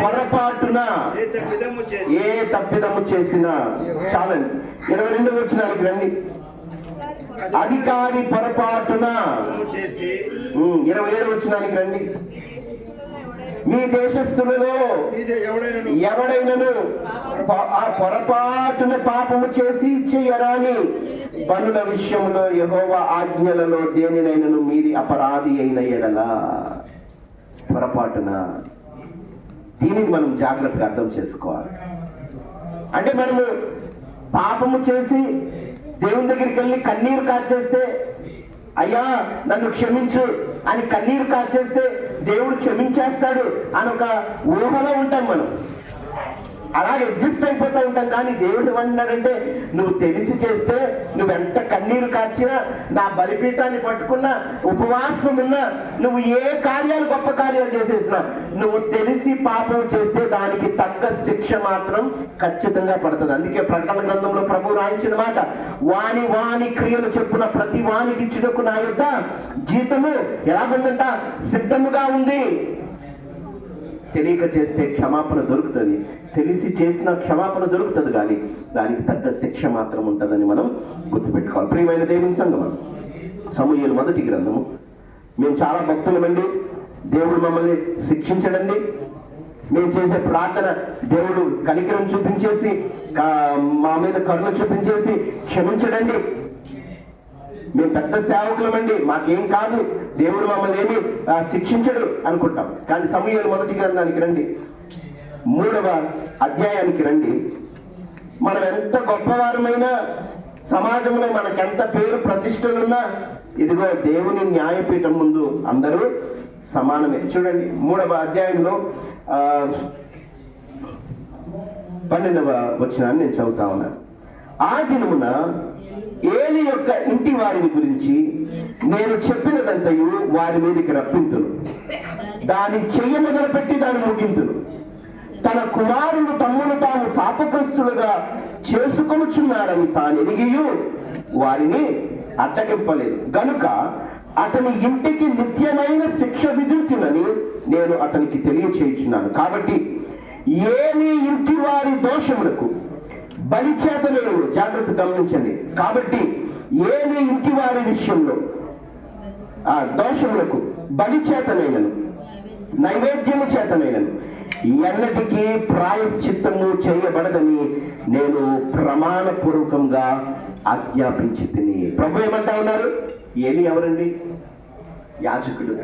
పొరపాటున ఏ తప్పిదము చేసినా, చాలండి. 22వ వచనానికి రండి. అధికారి పొరపాటున చేసి, 27వ వచనానికి రండి. మీ దేశస్థులలో ఎవడైనను ఆ పొరపాటున పాపము చేసి చేయరాని పనుల విషయంలో యెహోవా ఆజ్ఞలలో దేనినైనను మీరి అపరాధి అయిన ఎడల, పొరపాటున. దీనిని మనం జాగ్రత్తగా అర్థం చేసుకోవాలి. అంటే మనము పాపము చేసి దేవుని దగ్గరికి వెళ్ళి కన్నీరు కార్చేస్తే, అయ్యా నన్ను క్షమించు అని కన్నీరు కార్చేస్తే దేవుడు క్షమించేస్తాడు అని ఒక ఊహలో ఉంటాం మనం. అలాగే అడ్జస్ట్ అయిపోతూ ఉంటాం. కానీ దేవుడు ఏమన్నాడంటే, నువ్వు తెలిసి చేస్తే, నువ్వెంత కన్నీరు కార్చినా, నా బలిపీఠాన్ని పట్టుకున్నా, ఉపవాసం ఉన్నా, నువ్వు ఏ కార్యాలు గొప్ప కార్యాలు చేసేసినా, నువ్వు తెలిసి పాపం చేస్తే దానికి తగ్గ శిక్ష మాత్రం ఖచ్చితంగా పడుతుంది. అందుకే ప్రకటన గ్రంథంలో ప్రభు రాయించిన మాట, వాని వాని క్రియలు చెప్పున ప్రతి వానికి ఇచ్చుటకు నా యొద్ద జీతము ఎలాగుందంట? సిద్ధముగా ఉంది. తెలియక చేస్తే క్షమాపణ దొరుకుతుంది, తెలిసి చేసిన క్షమాపణ దొరుకుతుంది, కానీ దానికి తగ్గ శిక్ష మాత్రం ఉంటుందని మనం గుర్తుపెట్టుకోవాలి. ప్రియమైన దేవుని సంగమం, సమూయేలు 1వ గ్రంథము. మేము చాలా భక్తులమండి, దేవుడు మమ్మల్ని శిక్షించడండి. మేము చేసే ప్రార్థన దేవుడు కనికరం చూపించేసి, మా మీద కరుణ చూపించేసి క్షమించడండి. మేము పెద్ద సేవకులమండి, మాకేం కాదు, దేవుడు మమ్మల్ని ఏమి శిక్షించడు అనుకుంటాం. కానీ సమూయేలు 1వ గ్రంథానికి రండి, 3వ అధ్యాయానికి రండి. మనం ఎంత గొప్పవారమైనా, సమాజంలో మనకెంత పేరు ప్రతిష్టలున్నా, ఇదిగో దేవుని న్యాయపీఠం ముందు అందరూ సమానమే. చూడండి 3వ అధ్యాయంలో 12వ వచనాన్ని నేను చదువుతా ఉన్నాను. ఆ దినమున ఏలి యొక్క ఇంటి వారిని గురించి నేను చెప్పినదంతయు వారి మీదకి రప్పింతును, దాని చెయ్య మొదలుపెట్టి దాన్ని ముగింతును. తన కుమారుడు తమ్మును తాము శాపగ్రస్తులుగా చేసుకొనుచున్నారని తాను ఎరిగియు వారిని అడ్డగింపలేదు గనుక అతని ఇంటికి నిత్యమైన శిక్ష విధించునని నేను అతనికి తెలియచేయుచున్నాను. కాబట్టి ఏలి ఇంటి వారి దోషములకు బలిచేతనైన, జాగ్రత్త గమనించండి, కాబట్టి ఏలి ఇంటి వారి విషయంలో ఆ దోషములకు బలిచేతనైనను నైవేద్యము చేతనైనను ఎన్నటికీ ప్రాయశ్చిత్తము చేయబడదని నేను ప్రమాణపూర్వకంగా ఆజ్ఞాపించి తిని. ప్రభు ఏమంటా ఉన్నారు? ఏలి ఎవరండి? యాజకులు.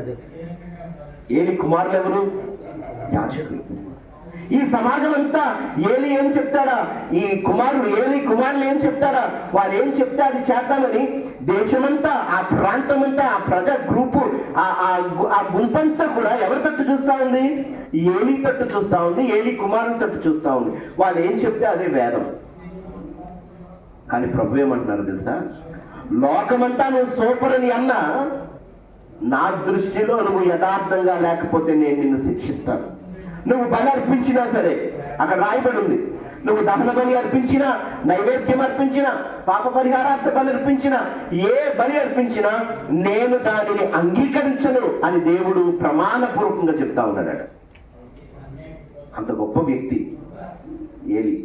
ఏలి కుమారులు ఎవరు? యాజకులు. ఈ సమాజం అంతా ఏలి ఏం చెప్తాడా, ఈ ఏలి కుమారులు ఏం చెప్తారా, వారు ఏం చెప్తే అది చేద్దామని దేశమంతా, ఆ ప్రాంతమంతా, ఆ ప్రజా గ్రూపు, ఆ గుంపంతా కూడా ఎవరి తట్టు చూస్తా ఉంది? ఏలి తట్టు చూస్తా ఉంది, ఏలి కుమారుల తట్టు చూస్తా ఉంది. వాళ్ళు ఏం చెప్తే అదే వేదం. కానీ ప్రభు ఏమంటున్నారు తెలుసా? లోకమంతా నువ్వు సూపర్ అని అన్నా, నా దృష్టిలో నువ్వు యథార్థంగా లేకపోతే నేను నిన్ను శిక్షిస్తాను. నువ్వు బలి అర్పించినా సరే, అక్కడ రాయబడి ఉంది, నువ్వు దహన బలి అర్పించినా, నైవేద్యం అర్పించినా, పాప పరిహారార్థ బలి అర్పించినా, ఏ బలి అర్పించినా నేను దానిని అంగీకరించను అని దేవుడు ప్రమాణపూర్వకంగా చెప్తా ఉన్నాడు. అంత గొప్ప వ్యక్తి ఏలి.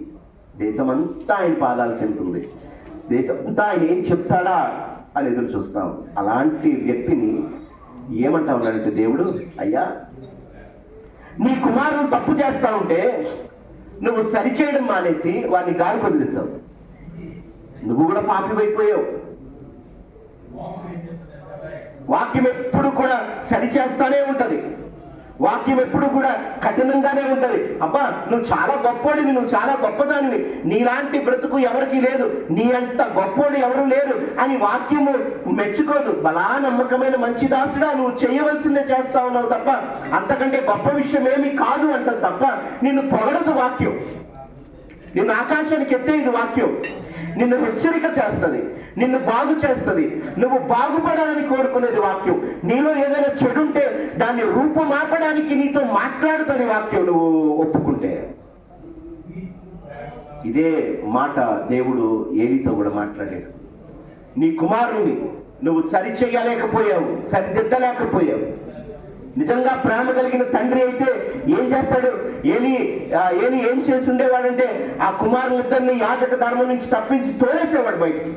దేశమంతా ఆయన పాదాలు చెందుతుంది, దేశమంతా ఆయన ఏం చెప్తాడా అని ఎదురు చూస్తాం. అలాంటి వ్యక్తిని ఏమంటా ఉన్నాడంటే దేవుడు, అయ్యా నీ కుమారుడు తప్పు చేస్తా ఉంటే నువ్వు సరిచేయడం మానేసి వాడిని గాలి వదిలేసావు. నువ్వు కూడా పాపివైపోయావు. వాక్యం ఎప్పుడు కూడా సరిచేస్తానే ఉంటది, వాక్యం ఎప్పుడు కూడా కఠినంగానే ఉంటది. అబ్బా నువ్వు చాలా గొప్పోడివి, నువ్వు చాలా గొప్పదానివి, నీలాంటి బ్రతుకు ఎవరికి లేదు, నీ అంత గొప్పోడు ఎవరు లేరు అని వాక్యము మెచ్చుకోదు. బలా నమ్మకమైన మంచి దాసుడా, నువ్వు చేయవలసిందే చేస్తా ఉన్నావు తప్ప అంతకంటే గొప్ప విషయం ఏమి కాదు అంటది తప్ప నిన్ను పొగడదు వాక్యం. నిన్ను ఆకాశానికి ఎత్తేది వాక్యం. నిన్ను హెచ్చరిక చేస్తుంది, నిన్ను బాగు చేస్తుంది, నువ్వు బాగుపడాలని కోరుకునేది వాక్యం. నీలో ఏదైనా చెడు ఉంటే దాన్ని రూపుమాపడానికి నీతో మాట్లాడుతుంది వాక్యం, నువ్వు ఒప్పుకుంటే. ఇదే మాట దేవుడు ఏలితో కూడా మాట్లాడాడు. నీ కుమారుని నువ్వు సరిచేయలేకపోయావు, సరిదిద్దలేకపోయావు. నిజంగా ప్రేమ కలిగిన తండ్రి అయితే ఏం చేస్తాడు? ఏలి ఏం చేసి ఉండేవాడంటే ఆ కుమారులిద్దరిని యాజక ధర్మం నుంచి తప్పించి తోలేసేవాడు బయటికి.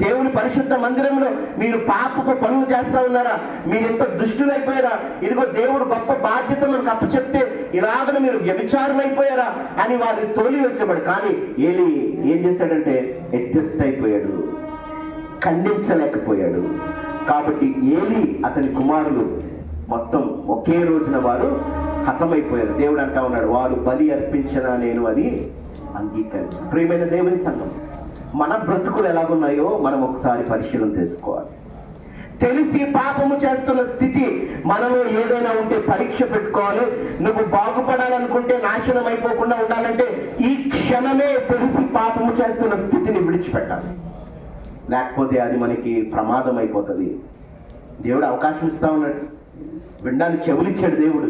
దేవుని పరిశుద్ధ మందిరంలో మీరు పాపపు పనులు చేస్తా ఉన్నారా, మీరు ఎంత దుష్టులైపోయారా, ఇదిగో దేవుడు గొప్ప బాధ్యత మనకు అప్పచెప్తే ఇలాగ మీరు వ్యభిచారులైపోయారా అని వారిని తోలి వేసేవాడు. కానీ ఏలి ఏం చేశాడంటే అడ్జస్ట్ అయిపోయాడు, ఖండించలేకపోయాడు. కాబట్టి ఏలి అతని కుమారులు మొత్తం ఒకే రోజున వారు హతమైపోయారు. దేవుడు అంటా ఉన్నాడు, వారు బలి అర్పించినా నేను అది అంగీకరించు. ప్రియమైన దేవుని సంఘం, మన బ్రతుకులు ఎలాగున్నాయో మనం ఒకసారి పరిశీలన చేసుకోవాలి. తెలిసి పాపము చేస్తున్న స్థితి మనలో ఏదైనా ఉంటే పరీక్ష పెట్టుకోవాలి. నువ్వు బాగుపడాలనుకుంటే, నాశనం అయిపోకుండా ఉండాలంటే ఈ క్షణమే తెలిసి పాపము చేస్తున్న స్థితిని విడిచిపెట్టాలి, లేకపోతే అది మనకి ప్రమాదం అయిపోతుంది. దేవుడు అవకాశం ఇస్తా ఉన్నాడు, వినడానికి చెవులిచ్చాడు దేవుడు,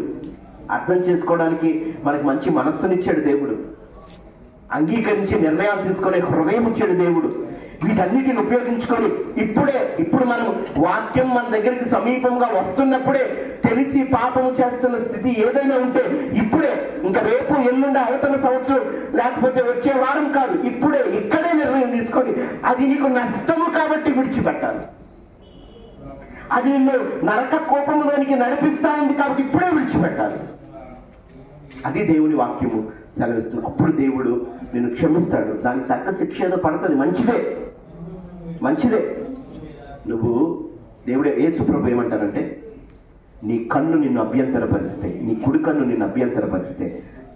అర్థం చేసుకోవడానికి మనకి మంచి మనస్సునిచ్చాడు దేవుడు, అంగీకరించి నిర్ణయాలు తీసుకునే హృదయం ఇచ్చాడు దేవుడు. వీటన్నిటిని ఉపయోగించుకొని ఇప్పుడు మనం వాక్యం మన దగ్గరికి సమీపంగా వస్తున్నప్పుడే తెలిసి పాపము చేస్తున్న స్థితి ఏదైనా ఉంటే ఇప్పుడే, ఇంకా రేపు ఎల్లుండి అవతల సంవత్సరం లేకపోతే వచ్చే వారం కాదు, ఇప్పుడే ఇక్కడే నిర్ణయం తీసుకొని అది నీకు నష్టము కాబట్టి విడిచిపెట్టాలి. అది నిన్ను నరక కోపంలోనికి నడిపిస్తా ఉంది కాబట్టి ఇప్పుడే విడిచిపెట్టాలి. అది దేవుని వాక్యము సెలవిస్తుంది. అప్పుడు దేవుడు నిన్ను క్షమిస్తాడు, దానికి తగ్గ శిక్ష ఏదో పడుతుంది. మంచిదే. నువ్వు దేవుడే యేసు ప్రభు ఏమంటారంటే, నీ కన్ను నిన్ను అభ్యంతరపరిస్తే, నీ కుడి కన్ను నిన్ను అభ్యంతరపరిస్తే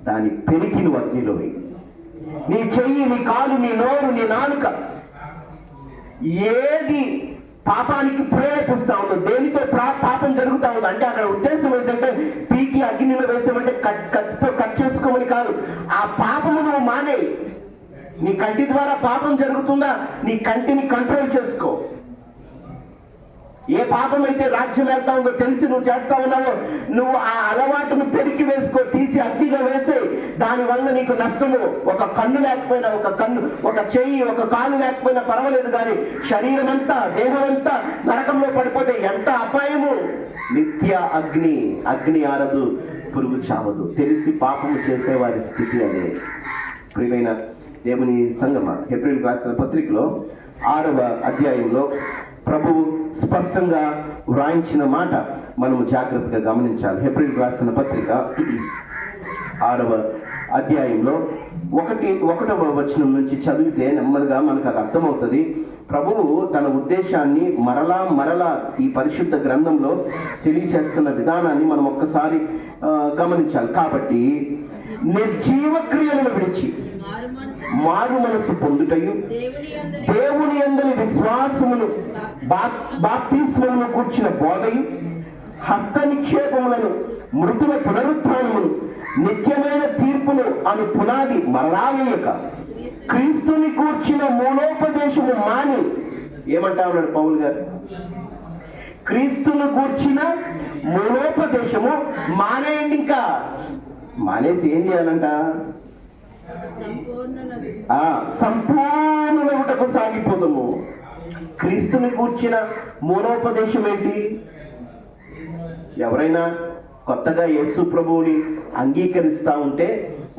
దాని పెరికి నువ్వు అగ్నిలో వేయి. నీ చెయ్యి, నీ కాలు, నీ నోరు, నీ నాలుక ఏది పాపానికి ప్రేరేపిస్తా ఉందో, దేనితో పాపం జరుగుతా ఉందో, అంటే అక్కడ ఉద్దేశం ఏంటంటే పీకి అగ్నిలో వేసామంటే కత్తితో కట్ చేసుకోమని కాదు. ఆ పాపము నువ్వు మానే. నీ కంటి ద్వారా పాపం జరుగుతుందా, నీ కంటిని కంట్రోల్ చేసుకో. ఏ పాపం అయితే రాజ్యం వెళ్తా ఉందో తెలిసి నువ్వు చేస్తా ఉన్నావో, నువ్వు ఆ అలవాటును పెరికి వేసుకో, తీసి అగ్గిలో వేసే. దానివల్ల నీకు నష్టము. ఒక కన్ను లేకపోయినా, ఒక చెయ్యి, ఒక కాలు లేకపోయినా పర్వాలేదు, కానీ శరీరం అంతా, దేహం అంతా నరకంలో పడిపోతే ఎంత అపాయము. నిత్య అగ్ని ఆరదు, పురుగు చావదు. తెలిసి పాపము చేసేవారి స్థితి అదే. ప్రియమైన దేవుని సంగమా, హెబ్రీయులకు రాసిన పత్రికలో 6వ అధ్యాయంలో ప్రభువు స్పష్టంగా వ్రాయించిన మాట మనము జాగ్రత్తగా గమనించాలి. హెబ్రీయులకు రాసిన పత్రిక 6వ అధ్యాయంలో 1వ వచనం నుంచి చదివితే నెమ్మదిగా మనకు అది అర్థమవుతుంది. ప్రభువు తన ఉద్దేశాన్ని మరలా ఈ పరిశుద్ధ గ్రంథంలో తెలియచేస్తున్న విధానాన్ని మనం ఒక్కసారి గమనించాలి. కాబట్టి నిర్జీవ క్రియలను విడిచి మారు మనసు పొందుటయు, దేవుని యందలి విశ్వాసమును, బాప్తిస్మమును కూర్చిన బోధయు, హస్త నిక్షేపములను, మృతుల పునరుత్థానమును, నిత్యమైన తీర్పును అను పునాది మరలా వేయక, క్రీస్తుని కూర్చిన మూలోపదేశము మాని. ఏమంటా ఉన్నాడు పౌలు గారు? క్రీస్తును కూర్చిన మూలోపదేశము మానేయండి. ఇంకా మానేసి ఏం చేయాలంట? సంపూర్ణులకు సాగిపోదాము. క్రీస్తుని కూర్చిన మూలోపదేశం ఏంటి? ఎవరైనా కొత్తగా యేసు ప్రభువుని అంగీకరిస్తా ఉంటే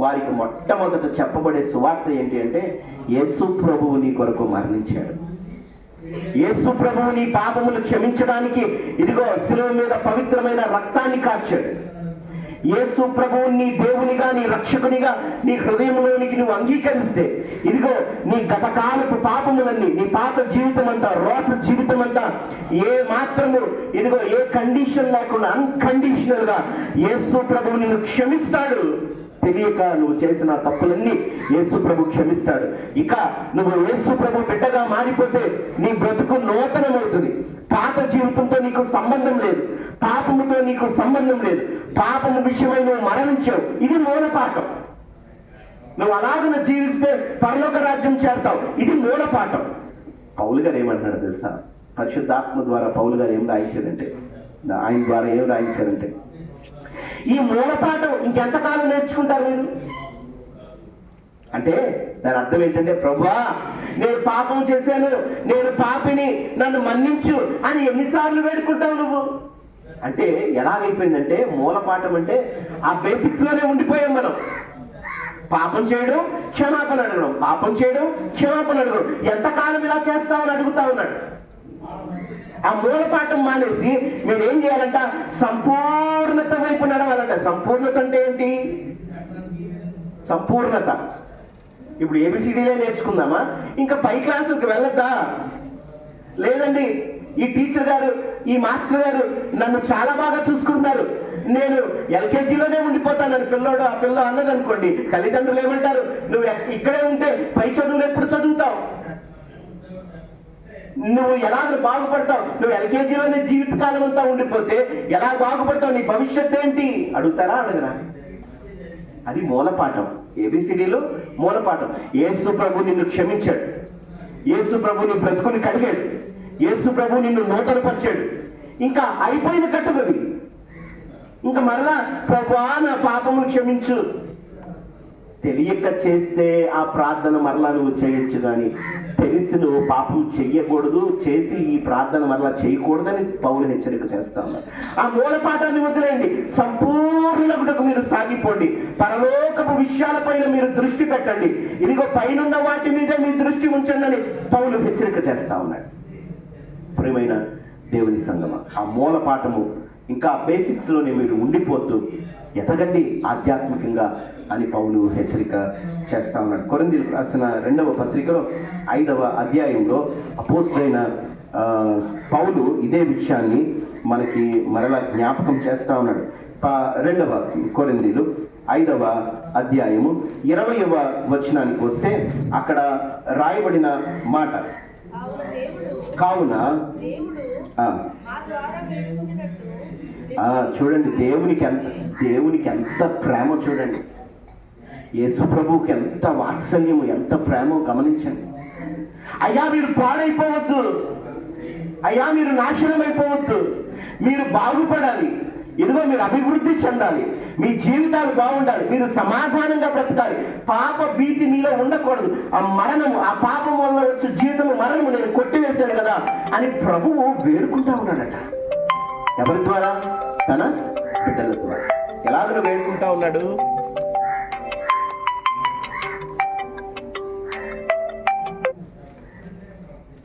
వారికి మొట్టమొదట చెప్పబడే సువార్త ఏంటి అంటే, యేసు ప్రభువు నీ కొరకు మరణించాడు. యేసు ప్రభువు నీ పాపములు క్షమించడానికి ఇదిగో శిలువ మీద పవిత్రమైన రక్తాన్ని కార్చాడు. యేసు ప్రభువు నీ దేవునిగా, నీ రక్షకునిగా నీ హృదయంలోనికి నువ్వు అంగీకరిస్తే, ఇదిగో నీ గతకాలపు పాపములన్నీ, నీ పాత జీవితం అంతా, రోత జీవితం అంతా ఏ మాత్రము ఇదిగో ఏ కండిషన్ లేకుండా అన్కండిషనల్ గా యేసు ప్రభువు నిన్ను క్షమిస్తాడు. తెలియక నువ్వు చేసిన తప్పులన్నీ యేసు ప్రభు క్షమిస్తాడు. ఇక నువ్వు యేసు ప్రభు బిడ్డగా మారిపోతే నీ బ్రతుకు నూతనమవుతుంది. పాత జీవితంతో నీకు సంబంధం లేదు, పాపముతో నీకు సంబంధం లేదు. పాపము విషయమై నువ్వు మరణించావు. ఇది మూలపాఠం. నువ్వు అలాగను జీవిస్తే పరలోక రాజ్యం చేరుతావు. ఇది మూలపాఠం. పౌలు గారు ఏమంటున్నాడు తెలుసా? పరిశుద్ధాత్మ ద్వారా పౌలు గారు ఏం రాయించారంటే, ఆయన ద్వారా ఏం రాయించారంటే, ఈ మూలపాఠం ఇంకెంతకాలం నేర్చుకుంటారు మీరు అంటే దాని అర్థం ఏంటంటే, ప్రభువా నేను పాపం చేశాను, నేను పాపిని, నన్ను మన్నించు అని ఎన్నిసార్లు వేడుకుంటావు నువ్వు? అంటే ఎలాగైపోయిందంటే, మూలపాఠం అంటే ఆ బేసిక్స్ లోనే ఉండిపోయాం మనం. పాపం చేయడం, క్షమాపణ అడగడం, పాపం చేయడం, క్షమాపణ అడగడం. ఎంతకాలం ఇలా చేస్తామని అడుగుతా ఉన్నాడు. ఆ మూలపాఠం మానేసి మీరు ఏం చేయాలంట? సంపూర్ణత వైపు నడవాలంట. సంపూర్ణత అంటే ఏంటి? సంపూర్ణత. ఇప్పుడు ఏబిసిడీలే నేర్చుకుందామా? ఇంకా పై క్లాసులకు వెళ్ళొద్దా? లేదండి, ఈ టీచర్ గారు, ఈ మాస్టర్ గారు నన్ను చాలా బాగా చూసుకుంటున్నారు, నేను ఎల్కేజీలోనే ఉండిపోతానని పిల్లోడు ఆ పిల్ల అన్నదనుకోండి, తల్లిదండ్రులు ఏమంటారు? నువ్వు ఇక్కడే ఉంటే పై చదువులు ఎప్పుడు చదువుతావు? నువ్వు ఎలా బాగుపడతావు? నువ్వు ఎల్కేజీలోనే జీవితకాలం అంతా ఉండిపోతే ఎలా బాగుపడతావు? నీ భవిష్యత్ ఏంటి అడుగుతారా? అడగరా? అది మూలపాఠం. ఏబిసిడీలు మూలపాఠం. యేసు ప్రభు నిన్ను క్షమించాడు, యేసు ప్రభు నీ బ్రతుకుని కడిగాడు, యేసు ప్రభు నిన్ను నూతనపరిచాడు. ఇంకా అయిపోయిన కట్టుబడి. ఇంకా మరలా ప్రభువా నా పాపమును క్షమించు. తెలియక చేస్తే ఆ ప్రార్థన మరలా నువ్వు చేయొచ్చు, కానీ తెలిసి నువ్వు పాపం చెయ్యకూడదు, చేసి ఈ ప్రార్థన మరలా చేయకూడదని పౌలు హెచ్చరిక చేస్తా ఉన్నారు. ఆ మూలపాఠాన్ని వదిలేయండి, సంపూర్ణకు మీరు సాగిపోండి. పరలోకపు విషయాలపైన మీరు దృష్టి పెట్టండి. ఇదిగో పైనున్న వాటి మీదే మీ దృష్టి ఉంచండి అని పౌలు హెచ్చరిక చేస్తా ఉన్నాడు. ప్రియమైన దేవుని సంగమా, ఆ మూలపాఠము ఇంకా బేసిక్స్ లోనే మీరు ఉండిపోతూ ఎదగండి ఆధ్యాత్మికంగా అని పౌలు హెచ్చరిక చేస్తా ఉన్నాడు. కొరింథీయులకు రాసిన 2వ పత్రికలో 5వ అధ్యాయంలో అపోస్తలుడైన పౌలు ఇదే విషయాన్ని మనకి మరలా జ్ఞాపకం చేస్తా ఉన్నాడు. 2వ కొరింథీయులు 5వ అధ్యాయము 20వ వచనానికి వస్తే అక్కడ రాయబడిన మాట, కావున చూడండి దేవునికి ఎంత ప్రేమ చూడండి, యేసు ప్రభువుకి ఎంత వాత్సల్యము, ఎంత ప్రేమ గమనించండి. అయ్యా మీరు పాడైపోవద్దు, అయ్యా మీరు నాశనం అయిపోవద్దు, మీరు బాగుపడాలి, ఇదిగో మీరు అభివృద్ధి చెందాలి, మీ జీవితాలు బాగుండాలి, మీరు సమాధానంగా బ్రతకాలి, పాప భీతి మీలో ఉండకూడదు, ఆ మరణము, ఆ పాపం వల్ల వచ్చే జీవితము మరణము నేను కొట్టివేశాను కదా అని ప్రభువు వేడుకుంటా ఉన్నాడట. ఎవరి ద్వారా? తన బిడ్డల ద్వారా. ఎలాగో వేడుకుంటా ఉన్నాడు?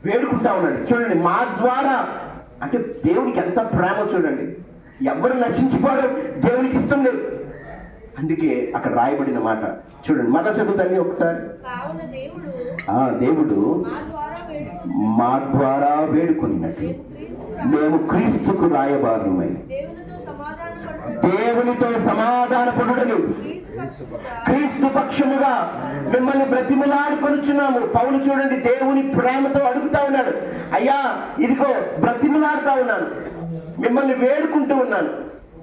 వేడుకుంటా ఉన్నాడు. చూడండి, మా ద్వారా అంటే దేవునికి ఎంత ప్రేమ చూడండి. ఎవరు నశించిపోవడం దేవునికి ఇష్టం లేదు. అందుకే అక్కడ రాయబడిన మాట చూడండి, మాట చదువుతండి ఒకసారి. దేవుడు మా ద్వారా వేడుకున్నట్టు మేము క్రీస్తుకు రాయబారుమై దేవునితో సమాధానపడుటను క్రీస్తు పక్షముగా మిమ్మల్ని బ్రతిమలాడుకొనుచున్నాము. పౌలు చూడండి దేవుని ప్రేమతో అడుగుతా ఉన్నాడు, అయ్యా ఇదిగో బ్రతిమలాడుతా ఉన్నాను, మిమ్మల్ని వేడుకుంటూ ఉన్నాను,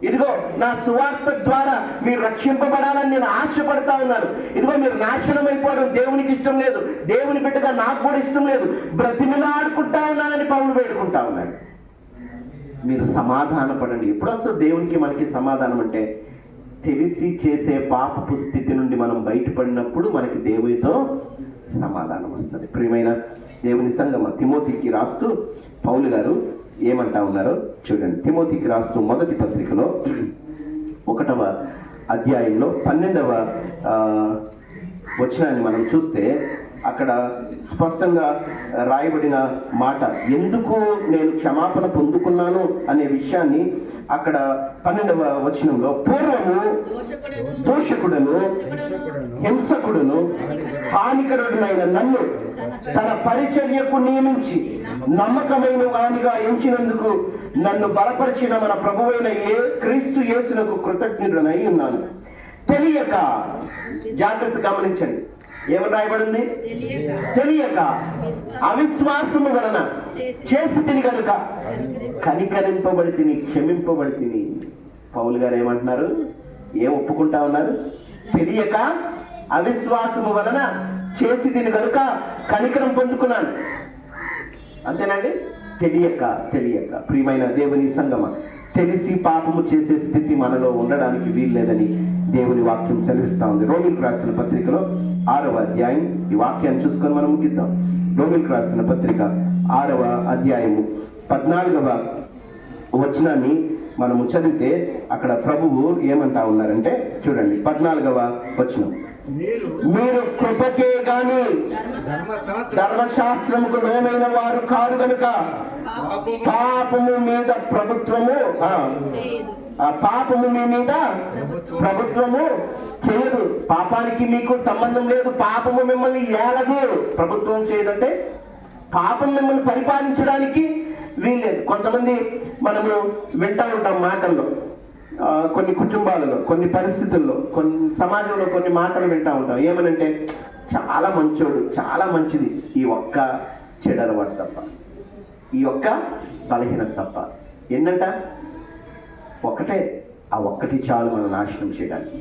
ఇదిగో నా సువార్త ద్వారా మీరు రక్షింపబడాలని నేను ఆశపడతా ఉన్నాను, ఇదిగో మీరు నాశనం అయిపోవడం దేవునికి ఇష్టం లేదు, దేవుని బిడ్డగా నాకు కూడా ఇష్టం లేదు, బ్రతిమలాడుకుంటా ఉన్నానని పౌలు వేడుకుంటా ఉన్నాడు. మీరు సమాధాన పడండి. ఎప్పుడు వస్తుంది దేవునికి మనకి సమాధానం అంటే, తెలిసి చేసే పాపపు స్థితి నుండి మనం బయటపడినప్పుడు మనకి దేవునితో సమాధానం వస్తుంది. ప్రియమైన దేవుని సంగమ, తిమోతికి రాస్తూ పౌలు గారు ఏమంటా ఉన్నారో చూడండి. తిమోతికి రాస్తూ మొదటి పత్రికలో 1వ అధ్యాయంలో 12వ వచనాన్ని మనం చూస్తే అక్కడ స్పష్టంగా రాయబడిన మాట, ఎందుకు నేను క్షమాపణ పొందుకున్నాను అనే విషయాన్ని అక్కడ 12వ వచనంలో, పూర్వము దోషకుడను హింసకుడును హానికరుడునైన నన్ను తన పరిచర్యకు నియమించి నమ్మకమైన వానిగా ఎంచినందుకు నన్ను బలపరిచిన మన ప్రభువైన క్రీస్తు యేసునకు కృతజ్ఞుడనై ఉన్నాను. తెలియక, జాగ్రత్త గమనించండి, ఏమని రాయబడింది? తెలియక అవిశ్వాసము వలన చేసి తిని కనుక కనికరింపబడి తిని క్షమింపబడి తిని. పౌలు గారు ఏమంటున్నారు? ఏం ఒప్పుకుంటా ఉన్నారు? తెలియక అవిశ్వాసము వలన చేసి తిని కనుక కనికరం పొందుకున్నాను. అంతేనండి. తెలియక ప్రియమైన దేవుని సంగమ, తెలిసి పాపము చేసే స్థితి మనలో ఉండడానికి వీల్లేదని దేవుని వాక్యం సెలవిస్తా ఉంది. రోమిలకు రాసిన పత్రికలో 6వ అధ్యాయం, ఈ వాక్యాన్ని చూసుకొని మనం ముగిద్దాం. రోమిలకు రాసిన పత్రిక 6వ అధ్యాయము 14వ వచనాన్ని మనము చదివితే అక్కడ ప్రభువు ఏమంటా ఉన్నారంటే చూడండి, 14వ వచనం, మీరు కృపకే గాని ధర్మశాస్త్రముకు లోనైన వారు కారు కనుక పాపము మీద ప్రభుత్వము పాపము మీ మీద ప్రభుత్వము చేయదు. పాపానికి మీకు సంబంధం లేదు, పాపము మిమ్మల్ని ఏలదు. ప్రభుత్వం చేయదంటే పాపం మిమ్మల్ని పరిపాలించడానికి వీల్లేదు. కొంతమంది మనము వింటా ఉంటాం మాటల్లో, కొన్ని కుటుంబాలలో, కొన్ని పరిస్థితుల్లో, కొన్ని సమాజంలో కొన్ని మాటలు వింటా ఉంటాం. ఏమనంటే, చాలా మంచోడు, చాలా మంచిది, ఈ ఒక్క చెడరవాడు తప్ప, ఈ ఒక్క బలహీనత తప్ప. ఏంటంట? ఒకటే, ఆ ఒక్కటి చాలు మనం నాశనం చేయడానికి.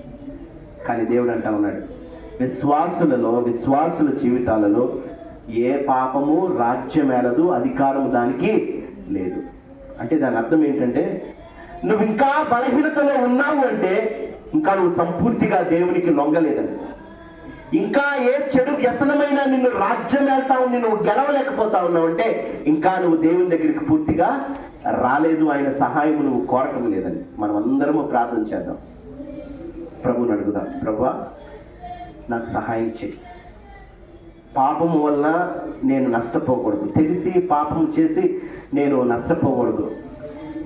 కానీ దేవుడు అంటా ఉన్నాడు, విశ్వాసుల జీవితాలలో ఏ పాపము రాజ్యమేలదు, అధికారము దానికి లేదు. అంటే దాని అర్థం ఏంటంటే, నువ్వు ఇంకా బలహీనతలో ఉన్నావు అంటే ఇంకా నువ్వు సంపూర్తిగా దేవునికి లొంగలేదని, ఇంకా ఏ చెడు వ్యసనమైన నిన్ను రాజ్యం వెళ్తా ఉంది, నువ్వు గెలవలేకపోతా ఉన్నావు అంటే ఇంకా నువ్వు దేవుని దగ్గరికి పూర్తిగా రాలేదు, ఆయన సహాయం నువ్వు కోరటం లేదని. మనం అందరము ప్రార్థన చేద్దాం, ప్రభువుని అడుగుదాం, ప్రభువా నాకు సహాయం చేయి, పాపము వల్ల నేను నష్టపోకూడదు, తెలిసి పాపం చేసి నేను నష్టపోకూడదు.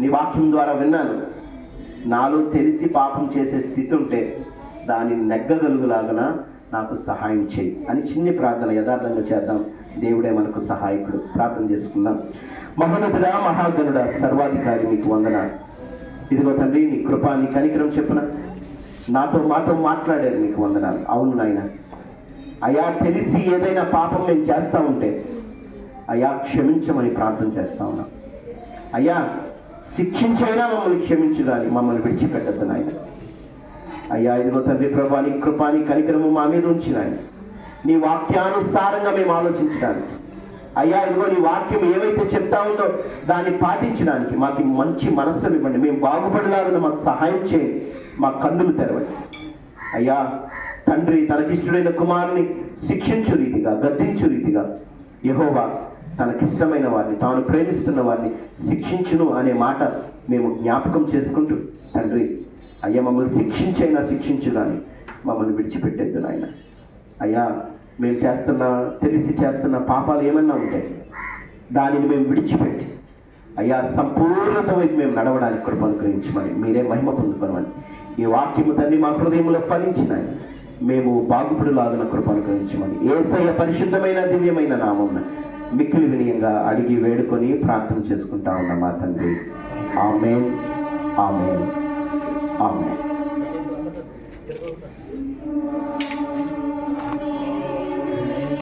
నీ వాక్యం ద్వారా విన్నాను, నాలో తెలిసి పాపం చేసే స్థితి ఉంటే దానిని నెగ్గగలుగులాగా నాకు సహాయం చేయి అని చిన్ని ప్రార్థన యథార్థంగా చేద్దాం. దేవుడే మనకు సహాయకుడు. ప్రార్థన చేసుకుందాం. మహోన్నతుడా, మహాగణుడా, సర్వాధికారి, నీకు వందనాలు. ఇదిగో తండ్రి, నీ కృప, నీ కనికరం చెప్పున మాతో మాట్లాడారు. మీకు వందనాలు. అవును నాయన. అయ్యా, తెలిసి ఏదైనా పాపం మేము చేస్తూ ఉంటే అయ్యా క్షమించమని ప్రార్థన చేస్తా ఉన్నాం. అయ్యా, శిక్షించైనా మమ్మల్ని క్షమించుగాని మమ్మల్ని విడిచిపెట్టద్దు నాయన. అయ్యా, ఇదిగో తండ్రి ప్రభా, నీ కృపా, నీ కనికరము మా మీద ఉంచినాయన. నీ వాక్యానుసారంగా మేము ఆలోచించడానికి, అయ్యా ఇదిగో నీ వాక్యం ఏవైతే చెప్తా ఉందో దాన్ని పాటించడానికి మాకు మంచి మనస్సును ఇవ్వండి. మేము బాగుపడేలాగా మాకు సహాయం చేయండి. మా కన్నులు తెరవండి. అయ్యా తండ్రి తనకిష్టుడైన కుమారుని శిక్షించు రీతిగా, గద్దించు రీతిగా యెహోవా తనకిష్టమైన వారిని, తాను ప్రేమిస్తున్న వారిని శిక్షించును అనే మాట మేము జ్ఞాపకం చేసుకుంటూ, తండ్రి అయ్యా మమ్మల్ని శిక్షించు కానీ మమ్మల్ని విడిచిపెట్టేద్దు నాయన. అయ్యా, మేము తెలిసి చేస్తున్న పాపాలు ఏమన్నా ఉంటాయి, దానిని మేము విడిచిపెట్టి అయ్యా సంపూర్ణత వైపు మేము నడవడానికి కృప అనుగ్రహించమని, మీరే మహిమ పొందుకోమని ఈ వాక్యము తండ్రి మా హృదయంలో ఫలించినాయి. మేము బాగుపడులాగిన కృప అనుగ్రహించమని యేసయ్య పరిశుద్ధమైన దివ్యమైన నామమున మిక్కిలి వినయంగా అడిగి వేడుకొని ప్రార్థన చేసుకుంటా ఉన్నాం మా తండ్రి. ఆమేన్, ఆమేన్, ఆమేన్.